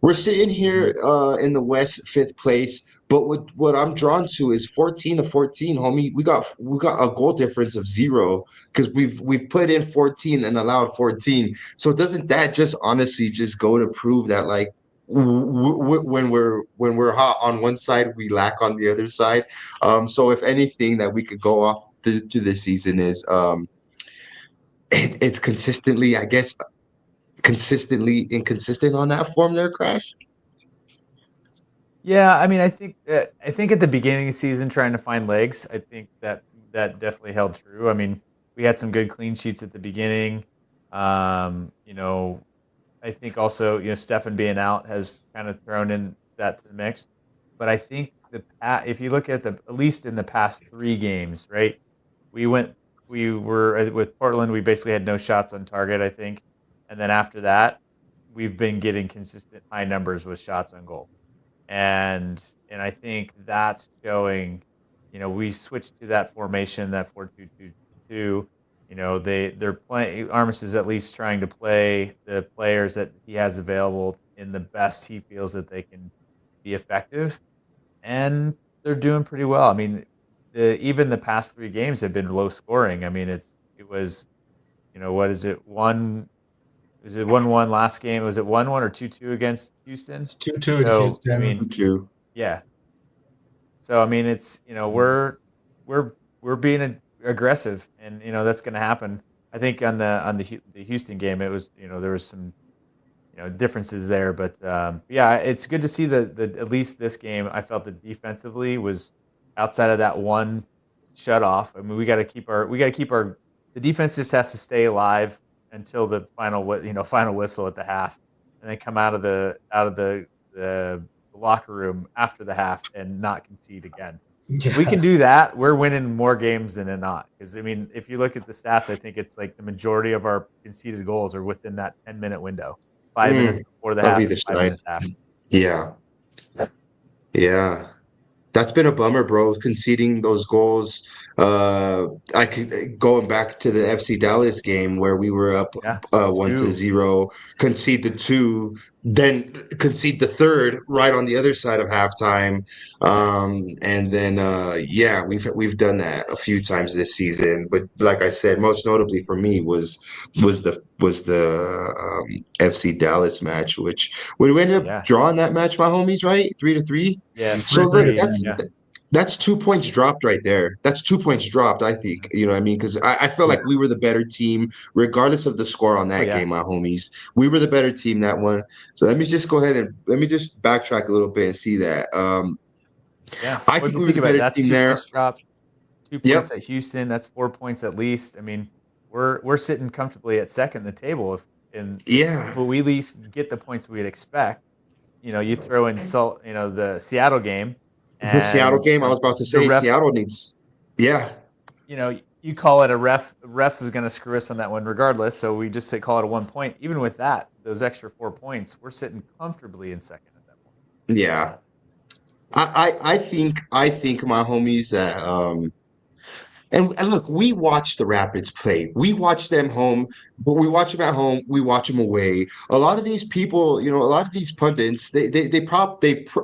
We're sitting here in the West, 5th place. But what I'm drawn to is 14 to 14, homie. We got a goal difference of 0 because we've put in 14 and allowed 14. So doesn't that just honestly just go to prove that like when we're hot on one side, we lack on the other side. So if anything that we could go off to this season is it's consistently, I guess, consistently inconsistent on that form there, Crash. Yeah, I mean, I think at the beginning of the season, trying to find legs, I think that definitely held true. I mean, we had some good clean sheets at the beginning. I think also, Stefan being out has kind of thrown in that to the mix. But I think if you look at at least in the past 3 games, right? We were with Portland. We basically had no shots on target, I think, and then after that, we've been getting consistent high numbers with shots on goal. And I think that's showing, we switched to that formation, that 4-2-2-2. They're playing. Armis is at least trying to play the players that he has available in the best he feels that they can be effective, and they're doing pretty well. I mean, even the past 3 games have been low scoring. I mean, it was, what is it, 1-1 last game? Was it 1-1 or 2-2 against Houston? It's 2-2 against Houston. I mean, 2. Yeah. So I mean, it's we're being aggressive, and that's going to happen. I think on the Houston game, it was there was some differences there, but yeah, it's good to see that at least this game, I felt that defensively was outside of that one shut off. I mean, we got to keep our the defense just has to stay alive until the final whistle at the half, and then come out of the locker room after the half and not concede again. Yeah. If we can do that, we're winning more games than not. Because I mean, if you look at the stats, I think it's like the majority of our conceded goals are within that 10-minute window, 5 minutes before the half, 5 minutes after. Yeah. That's been a bummer, bro. Conceding those goals. I could going back to the FC Dallas game where we were up 1-0, concede the 2, then concede the 3rd right on the other side of halftime, and then we've done that a few times this season. But like I said, most notably for me was the FC Dallas match, which we ended up drawing that match, my homies, right? 3-3. Yeah. So look, that's 2 points dropped right there. That's 2 points dropped, I think. You know what I mean? Because I felt like we were the better team, regardless of the score on that game, my homies. We were the better team that one. So let me just go ahead and backtrack a little bit and see that. I think we were the better team there. That's 2 points dropped. 2 points at Houston. That's 4 points at least. I mean, we're sitting comfortably at second in the table. If we at least get the points we'd expect, you throw in the Seattle game. The Seattle game, I was about to say, Seattle needs, you call it a ref. The refs is going to screw us on that one regardless. So we just call it a 1 point. Even with that, those extra 4 points, we're sitting comfortably in second at that point. Yeah, I think my homies that And look, we watch the Rapids play. We watch them home, but we watch them at home. We watch them away. A lot of these people, a lot of these pundits,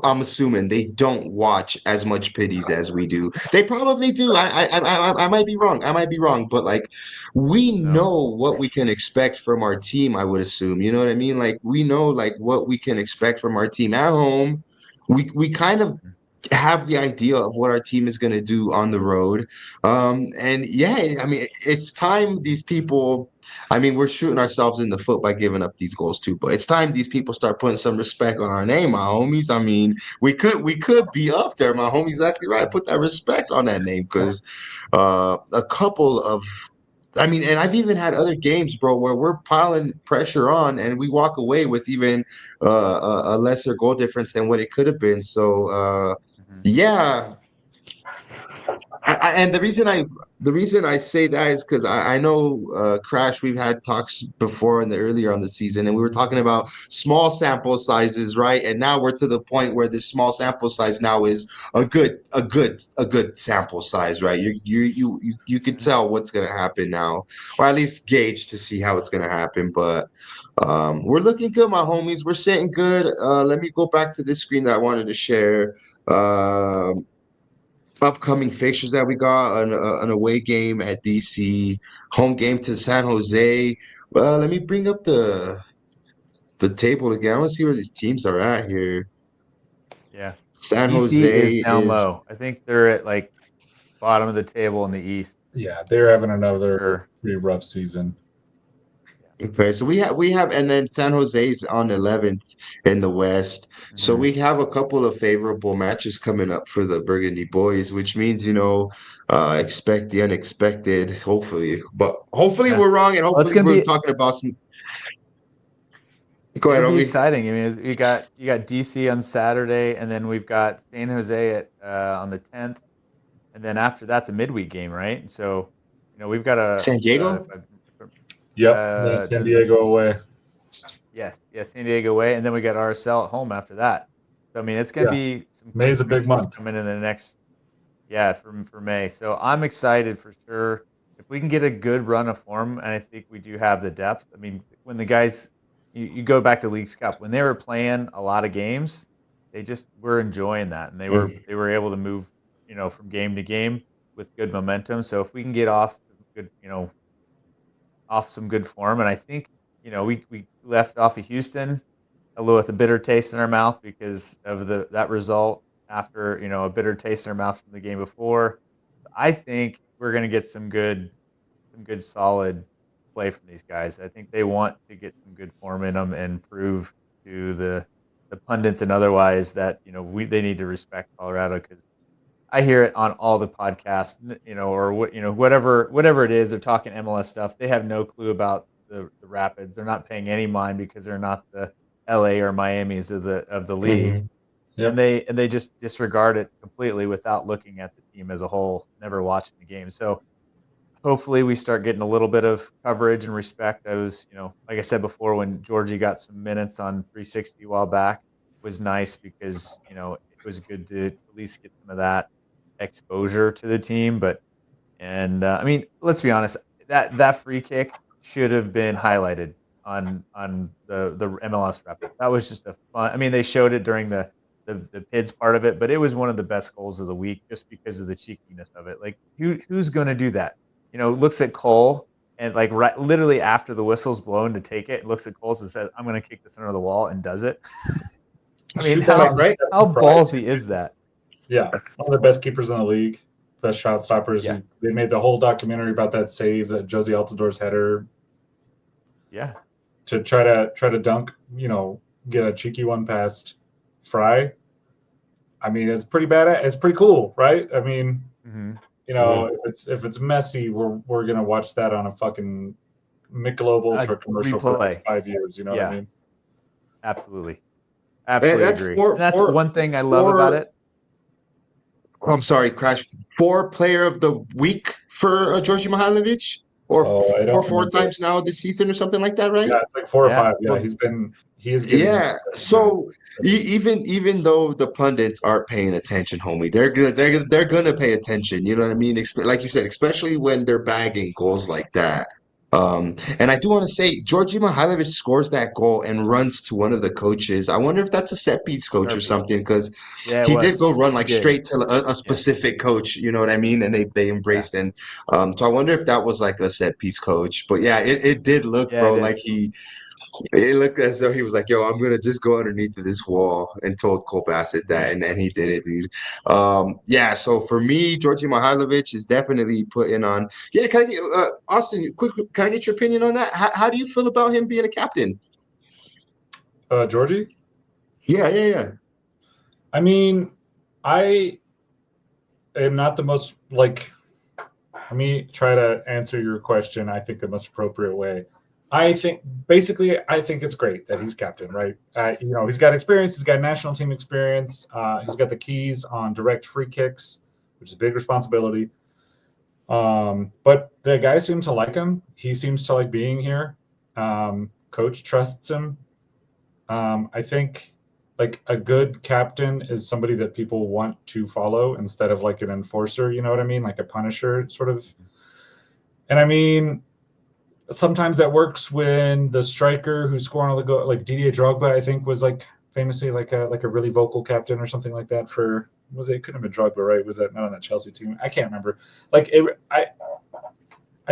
I'm assuming they don't watch as much pitties as we do. They probably do. I might be wrong. I might be wrong, but like, we No. know what we can expect from our team. I would assume. You know what I mean? Like, we know like what we can expect from our team at home. We kind of have the idea of what our team is going to do on the road. And yeah, I mean, it's time these people, I mean, we're shooting ourselves in the foot by giving up these goals too, but it's time these people start putting some respect on our name, my homies. I mean, we could be up there, my homies. Exactly right. Put that respect on that name because a couple of I mean, and I've even had other games, bro, where we're piling pressure on and we walk away with even a lesser goal difference than what it could have been. So, Mhm. yeah, and the reason I say that is because I know Crash. We've had talks before in the earlier on the season, and we were talking about small sample sizes, right? And now we're to the point where this small sample size now is a good sample size, right? You could Mhm. tell what's gonna happen now, or at least gauge to see how it's gonna happen. But we're looking good, my homies. We're sitting good. Let me go back to this screen that I wanted to share. Upcoming fixtures that we got an away game at DC, home game to San Jose. Well, let me bring up the table again. I want to see where these teams are at here. Yeah. San DC is Jose down is low. I think they're at like bottom of the table in the East Yeah, they're having for another sure. pretty rough season. okay. So we have, and then San Jose's on 11th in the West. So Mhm. we have a couple of favorable matches coming up for the Burgundy boys, which means expect the unexpected. Hopefully, but hopefully Yeah. we're wrong, and Well, it's hopefully gonna we're be talking about some. Go ahead, it'll be Obi. exciting. I mean, you got DC on Saturday, and then we've got San Jose at on the 10th, and then after that's a midweek game, right? So, we've got San if Diego? Yep, then San the Diego away. yes, San Diego away, and then we got RSL at home after that. So I mean, it's gonna Yeah, be some quick May's a big fixtures month. coming in the next for May. So I'm excited for sure. If we can get a good run of form, and I think we do have the depth. I mean, when the guys, you go back to Leagues Cup, when they were playing a lot of games, they just were enjoying that, and Mm. they were able to move, from game to game with good momentum. So if we can get off good, off some good form, and I think, we left off of Houston a little with a bitter taste in our mouth because of that result after a bitter taste in our mouth from the game before. I think we're going to get some good solid play from these guys. I think they want to get some good form in them and prove to the pundits and otherwise that they need to respect Colorado because I hear it on all the podcasts, or whatever it is. They're talking MLS stuff. They have no clue about the Rapids. They're not paying any mind because they're not the LA or Miami's of the league, Mhm. and Yep. they just disregard it completely without looking at the team as a whole, never watching the game. So hopefully we start getting a little bit of coverage and respect. I was, like I said before, when Georgie got some minutes on 360 a while back, was nice because it was good to at least get some of that exposure to the team. I mean, let's be honest, that free kick should have been highlighted on the MLS Rapid. That was just a fun. I mean, they showed it during the PIDS part of it, but it was one of the best goals of the week just because of the cheekiness of it. Like, who's going to do that? Looks at Cole and like literally after the whistle's blown to take it, looks at Cole and says, "I'm going to kick this under the wall," and does it. I mean, Shoot that Like, on right? how Stephen Fry, ballsy too. is that? Yeah, one of the best keepers in the league, best shot stoppers. Yeah, They made the whole documentary about that save that Josie Altidor's header yeah. to try to dunk. Get a cheeky one past Fry. I mean, it's pretty bad. It's pretty cool, right? I mean, Hmm. Mhm. if it's messy, we're gonna watch that on a fucking Michelob Ultra commercial for the next Replay. 5 years. You know what I Yeah, mean? absolutely. And Absolutely that's agree. four, And that's four, one thing I love about four. it. I'm sorry, Crash. 4 player of the week for Georgi Mihailovic. or Oh, I don't four remember. times now this season or something like that, right? Yeah, it's like 4 or Yeah. 5. Yeah, Well, he is getting Yeah. recognized. So even though the pundits aren't paying attention, homie, they're gonna pay attention. You know what I mean? Like you said, especially when they're bagging goals like that. And I do want to say, Georgi Mihailovic scores that goal and runs to one of the coaches. I wonder if that's a set piece coach or Sharpie. something, because Yeah, it he did was. go run He like did. straight to a Yeah. specific coach. You know what I mean? And they Yeah. embraced and so I wonder if that was like a set piece coach. But yeah, it did look, Yeah, bro, it like is. it looked as though he was like, "Yo, I'm gonna just go underneath of this wall," and told Cole Bassett that, and he did it, dude. Yeah. So for me, Georgi Mihailovic is definitely putting on. Yeah, can I get Austin? Quick, can I get your opinion on that? How do you feel about him being a captain? Georgie? Yeah, yeah, yeah. I mean, I am not the most like. Let me try to answer your question. I think the most appropriate way. I think basically, I think it's great that he's captain, right? He's got experience. He's got national team experience. He's got the keys on direct free kicks, which is a big responsibility. But the guys seem to like him. He seems to like being here. Coach trusts him. I think like a good captain is somebody that people want to follow instead of like an enforcer, you know what I mean? Like a punisher sort of. And I mean, sometimes that works when the striker who's scoring all the goal, like Didier Drogba, I think was like famously like a really vocal captain or something like that for, was it couldn't have been Drogba, right? Was that not on that Chelsea team? I can't remember. I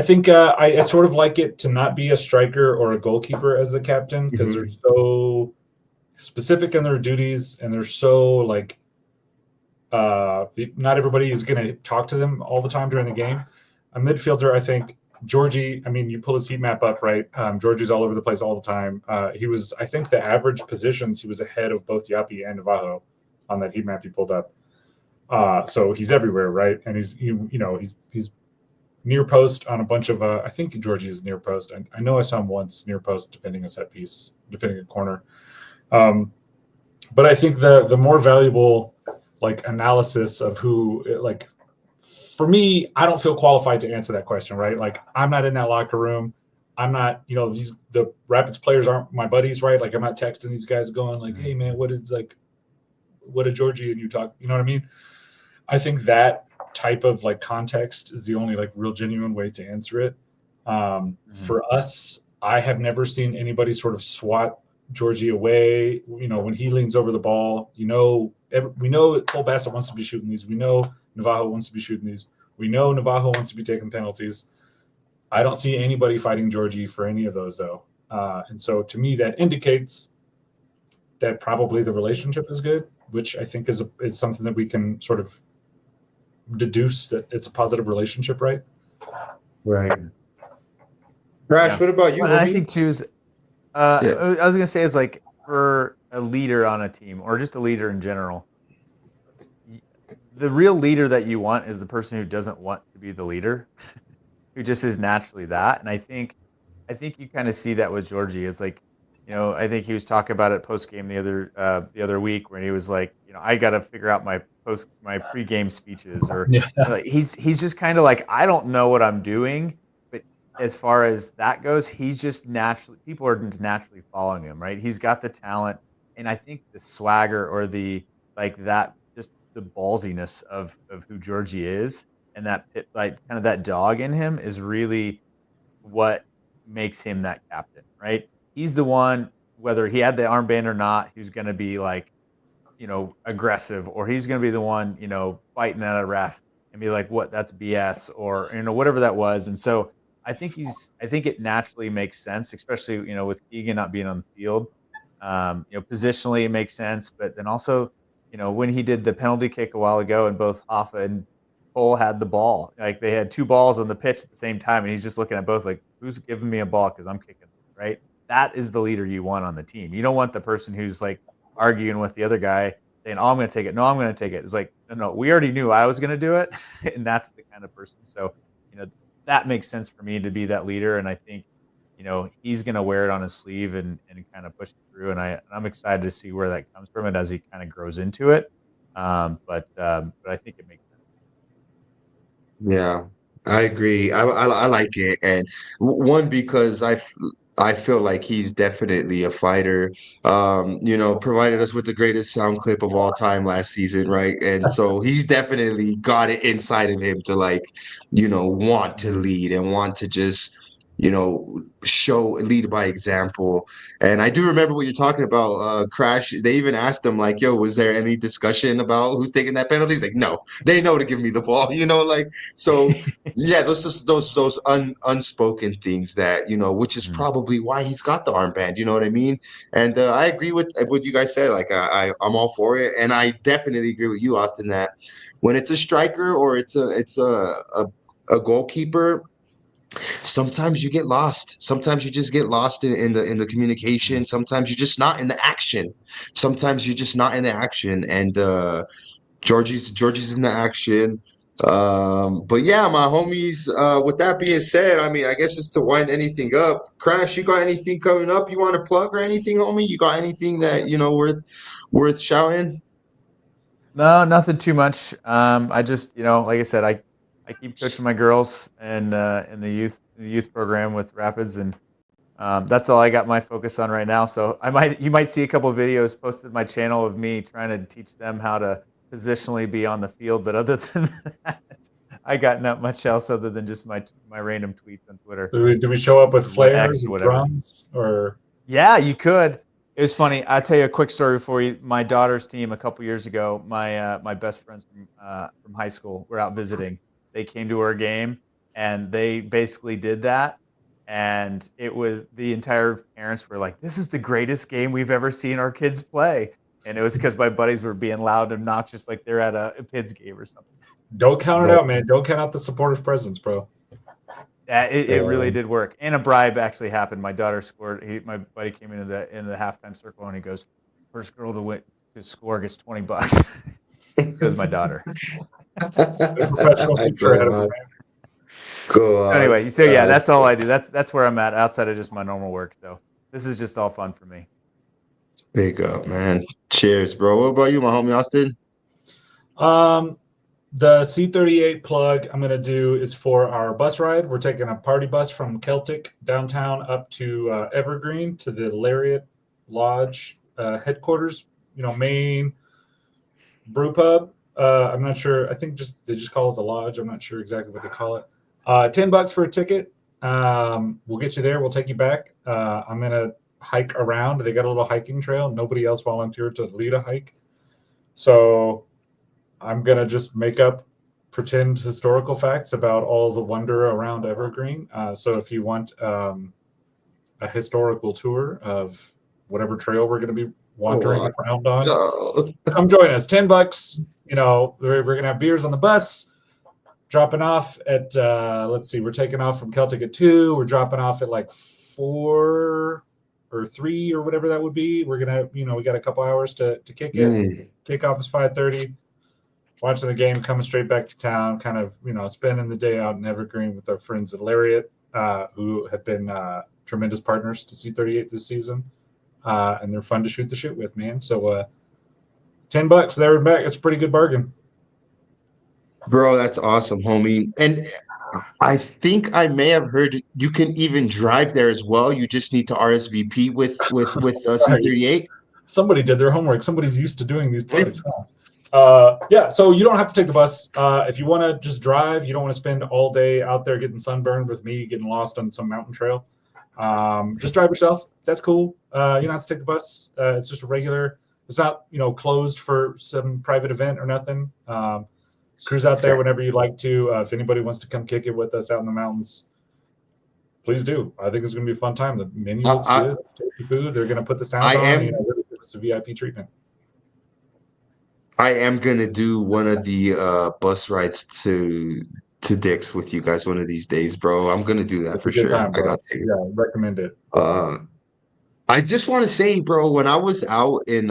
think I sort of like it to not be a striker or a goalkeeper as the captain because they're so specific in their duties and they're so like not everybody is going to talk to them all the time during the game. A midfielder, I think Georgie. I mean, you pull his heat map up, right? Georgie's all over the place all the time. He was, I think, the average positions he was ahead of both Yapi and Navajo on that heat map he pulled up. So he's everywhere, right? And he's near post on a bunch of. I think Georgie is near post. I know I saw him once near post defending a set piece, defending a corner. But I think the more valuable like analysis of who like for me, I don't feel qualified to answer that question, right? Like I'm not in that locker room. I'm not, the Rapids players aren't my buddies, right? Like I'm not texting these guys going like, hey man, what did Georgie and you talk? You know what I mean? I think that type of like context is the only like real genuine way to answer it. For us, I have never seen anybody sort of swat Georgie away. When he leans over the ball, we know Cole Bassett wants to be shooting these. We know Navajo wants to be shooting these. We know Navajo wants to be taking penalties. I don't see anybody fighting Georgie for any of those though. And so to me, that indicates that probably the relationship is good, which I think is something that we can sort of deduce that it's a positive relationship, right? Right. Crash, Yeah. what about you, Well, and I homie? think too is Yeah. I was gonna say is like for a leader on a team or just a leader in general, the real leader that you want is the person who doesn't want to be the leader, who just is naturally that. And I think you kind of see that with Georgie. It's like, I think he was talking about it post game the other week when he was like, I got to figure out my pregame speeches or Yeah. like he's just kind of like I don't know what I'm doing, but as far as that goes, he's just people are just naturally following him, right? He's got the talent, and I think the swagger or the like that just the ballsiness of who Georgie is and that like kind of that dog in him is really what makes him that captain, right? He's the one, whether he had the armband or not, who's going to be like, aggressive, or he's going to be the one, fighting at a ref and be like, what, that's BS, or, whatever that was. And so I think it naturally makes sense, especially, with Keegan not being on the field. Positionally it makes sense, but then also, when he did the penalty kick a while ago and both Hoffa and Cole had the ball. Like they had two balls on the pitch at the same time, and he's just looking at both like, who's giving me a ball because I'm kicking, right? That is the leader you want on the team. You don't want the person who's like arguing with the other guy saying, "Oh, I'm going to take it." No, I'm going to take it. It's like, no, we already knew I was going to do it, and that's the kind of person. So, that makes sense for me to be that leader, and I think, he's going to wear it on his sleeve and kind of push it through. And I'm excited to see where that comes from and as he kind of grows into it. But I think it makes sense. Yeah. I agree. I like it, and one because I feel like he's definitely a fighter. Provided us with the greatest sound clip of all time last season, right? And so he's definitely got it inside of him to like, want to lead and want to just, lead by example. And I do remember what you're talking about, Crash. They even asked him like, "Yo, was there any discussion about who's taking that penalty?" He's like, "No, they know to give me the ball." Like so. Yeah, those unspoken things that which is Mhm. probably why he's got the armband. You know what I mean? And I agree with what you guys said. Like I'm all for it, and I definitely agree with you, Austin, that when it's a striker or it's a goalkeeper, sometimes you get lost. Sometimes you just get lost in the communication. Sometimes you're just not in the action. Sometimes you're just not in the action, and Georgie's in the action. But yeah, my homies, with that being said, I mean, I guess just to wind anything up, Crash, you got anything coming up you want to plug or anything, homie? You got anything that, worth shouting? No, nothing too much. I just, like I said, I keep coaching my girls and in the youth program with Rapids, and that's all I got my focus on right now. So you might see a couple of videos posted on my channel of me trying to teach them how to positionally be on the field. But other than that, I got not much else other than just my random tweets on Twitter, Do we show up with or what flares X or and whatever. drums or? Yeah, you could. It was funny. I'll tell you a quick story for you. My daughter's team a couple years ago, my best friends from high school were out visiting. They came to our game and they basically did that. And it was the entire parents were like, "This is the greatest game we've ever seen our kids play." And it was because my buddies were being loud and obnoxious, like they're at a PIDS game or something. Don't count it No. out, man. Don't count out the supportive presence, bro. Yeah, it really did work, and a bribe actually happened. My daughter scored. My buddy came into the halftime circle, and he goes, "First girl to score gets $20." It was my daughter. The professional future ahead of Go him, on. man. Go So on. anyway, so yeah, that's all I do. That's where I'm at outside of just my normal work. So this is just all fun for me. Big up, man. Cheers, bro. What about you, my homie Austin? The C38 plug I'm going to do is for our bus ride. We're taking a party bus from Celtic downtown up to Evergreen to the Lariat Lodge headquarters, main brew pub. I'm not sure. I think they just call it the Lodge. I'm not sure exactly what they call it. $10 for a ticket. We'll get you there. We'll take you back. I'm going to hike around. They got a little hiking trail. Nobody else volunteered to lead a hike. So I'm going to just make up pretend historical facts about all the wonder around Evergreen. So if you want a historical tour of whatever trail we're going to be wandering around on, No. come join us. $10. We're going to have beers on the bus. Dropping off at, let's see, we're taking off from Celtic at 2. We're dropping off at like 4 or 3 or whatever that would be. We're going to, we got a couple hours to kick it. Kickoff is 5:30. Watching the game, coming straight back to town, kind of, spending the day out in Evergreen with our friends at Lariat, who have been tremendous partners to C38 this season. And they're fun to shoot the shit with, man. So $10 there and back. It's a pretty good bargain. Bro, that's awesome, homie. And I think I may have heard you can even drive there as well. You just need to RSVP with C38. Somebody did their homework. Somebody's used to doing these plugs. Yeah, so you don't have to take the bus. If you want to just drive, you don't want to spend all day out there getting sunburned with me, getting lost on some mountain trail. Just drive yourself. That's cool. You don't have to take the bus. It's just a regular. It's not closed for some private event or nothing. Cruise out there whenever you'd like to. If anybody wants to come kick it with us out in the mountains, please do. I think it's going to be a fun time. The menu looks good. Tasty food. They're going to put the sound on. Really give us a VIP treatment. I am gonna do one of the bus rides to Dick's with you guys one of these days, bro. I'm gonna do that It's for a good sure. time, I bro. got to. Yeah, recommend it. I just want to say, bro, when I was out in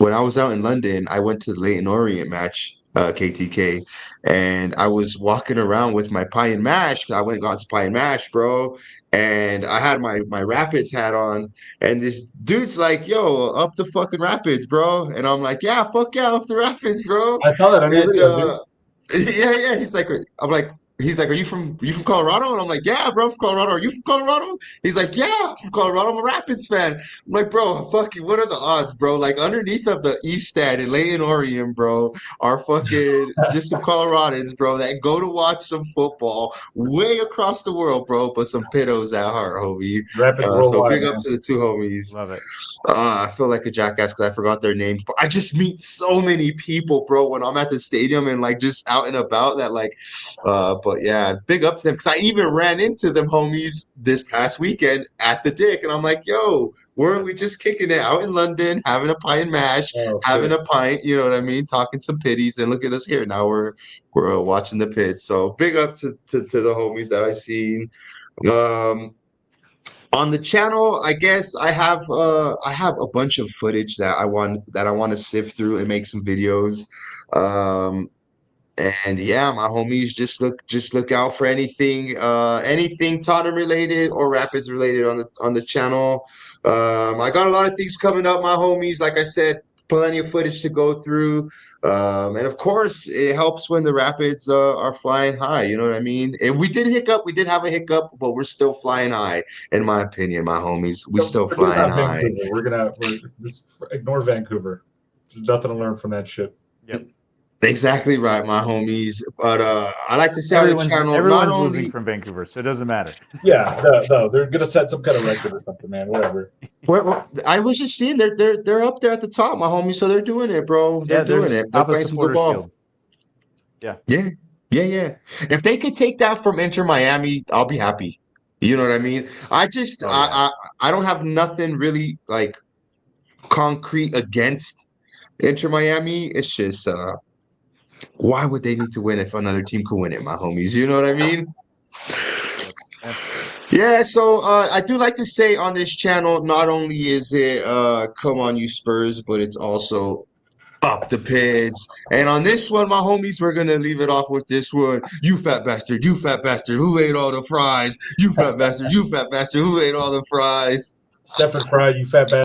London, I went to the Leyton Orient match, KTK, and I was walking around with my pie and mash. I went and got some pie and mash, bro, and I had my Rapids hat on, and this dude's like, "Yo, up the fucking Rapids, bro," and I'm like, "Yeah, fuck yeah, up the Rapids, bro." I saw that on your And video, dude. Yeah. He's like, are you from Colorado? And I'm like, yeah, bro, I'm from Colorado. Are you from Colorado? He's like, yeah, I'm from Colorado. I'm a Rapids fan. I'm like, bro, fucking, what are the odds, bro? Like underneath of the East Stand in Leyton, Orion, bro, are fucking just some Coloradans, bro, that go to watch some football way across the world, bro, but some piddos at heart, homie. Rapids So worldwide, big up man. to the two homies. Love it. I feel like a jackass because I forgot their names. But I just meet so many people, bro, when I'm at the stadium and like just out and about that like but yeah, big up to them because I even ran into them homies this past weekend at the Dick, and I'm like, yo, weren't we just kicking it out in London, having a pie and mash, Oh having shit. a pint, you know what I mean, talking some pitties, and look at us here now. We're watching the pits. So big up to the homies that I seen. Um, on the channel, I guess I have a bunch of footage that I want to sift through and make some videos. Um, and yeah, my homies, just look out for anything Tottenham related or Rapids related on the channel. I got a lot of things coming up, my homies. Like I said, plenty of footage to go through. And of course, it helps when the Rapids are flying high. You know what I mean? And we did have a hiccup, but we're still flying high, in my opinion, my homies. We still Forget flying about high. Vancouver. We're just ignore Vancouver. There's nothing to learn from that shit. Yep. Exactly right, my homies. But I like to say on the channel, not Everyone's losing only from Vancouver, so it doesn't matter. Yeah, no, they're gonna set some kind of record or something, man. Whatever. well, I was just seeing they're up there at the top, my homies. So they're doing it, bro. They're Yeah, they're doing just it. They're top of playing some good supporter ball. shield. Yeah. Yeah. If they could take that from Inter Miami, I'll be happy. You know what I mean? I just Oh, yeah. I don't have nothing really like concrete against Inter Miami. It's just why would they need to win if another team could win it, my homies? You know what I mean? Yeah. Yeah, so I do like to say on this channel, not only is it come on you Spurs, but it's also up the Pids. And on this one, my homies, we're gonna leave it off with this one. You fat bastard, who ate all the fries? You fat bastard, who ate all the fries? Stephen Fry, you fat bastard.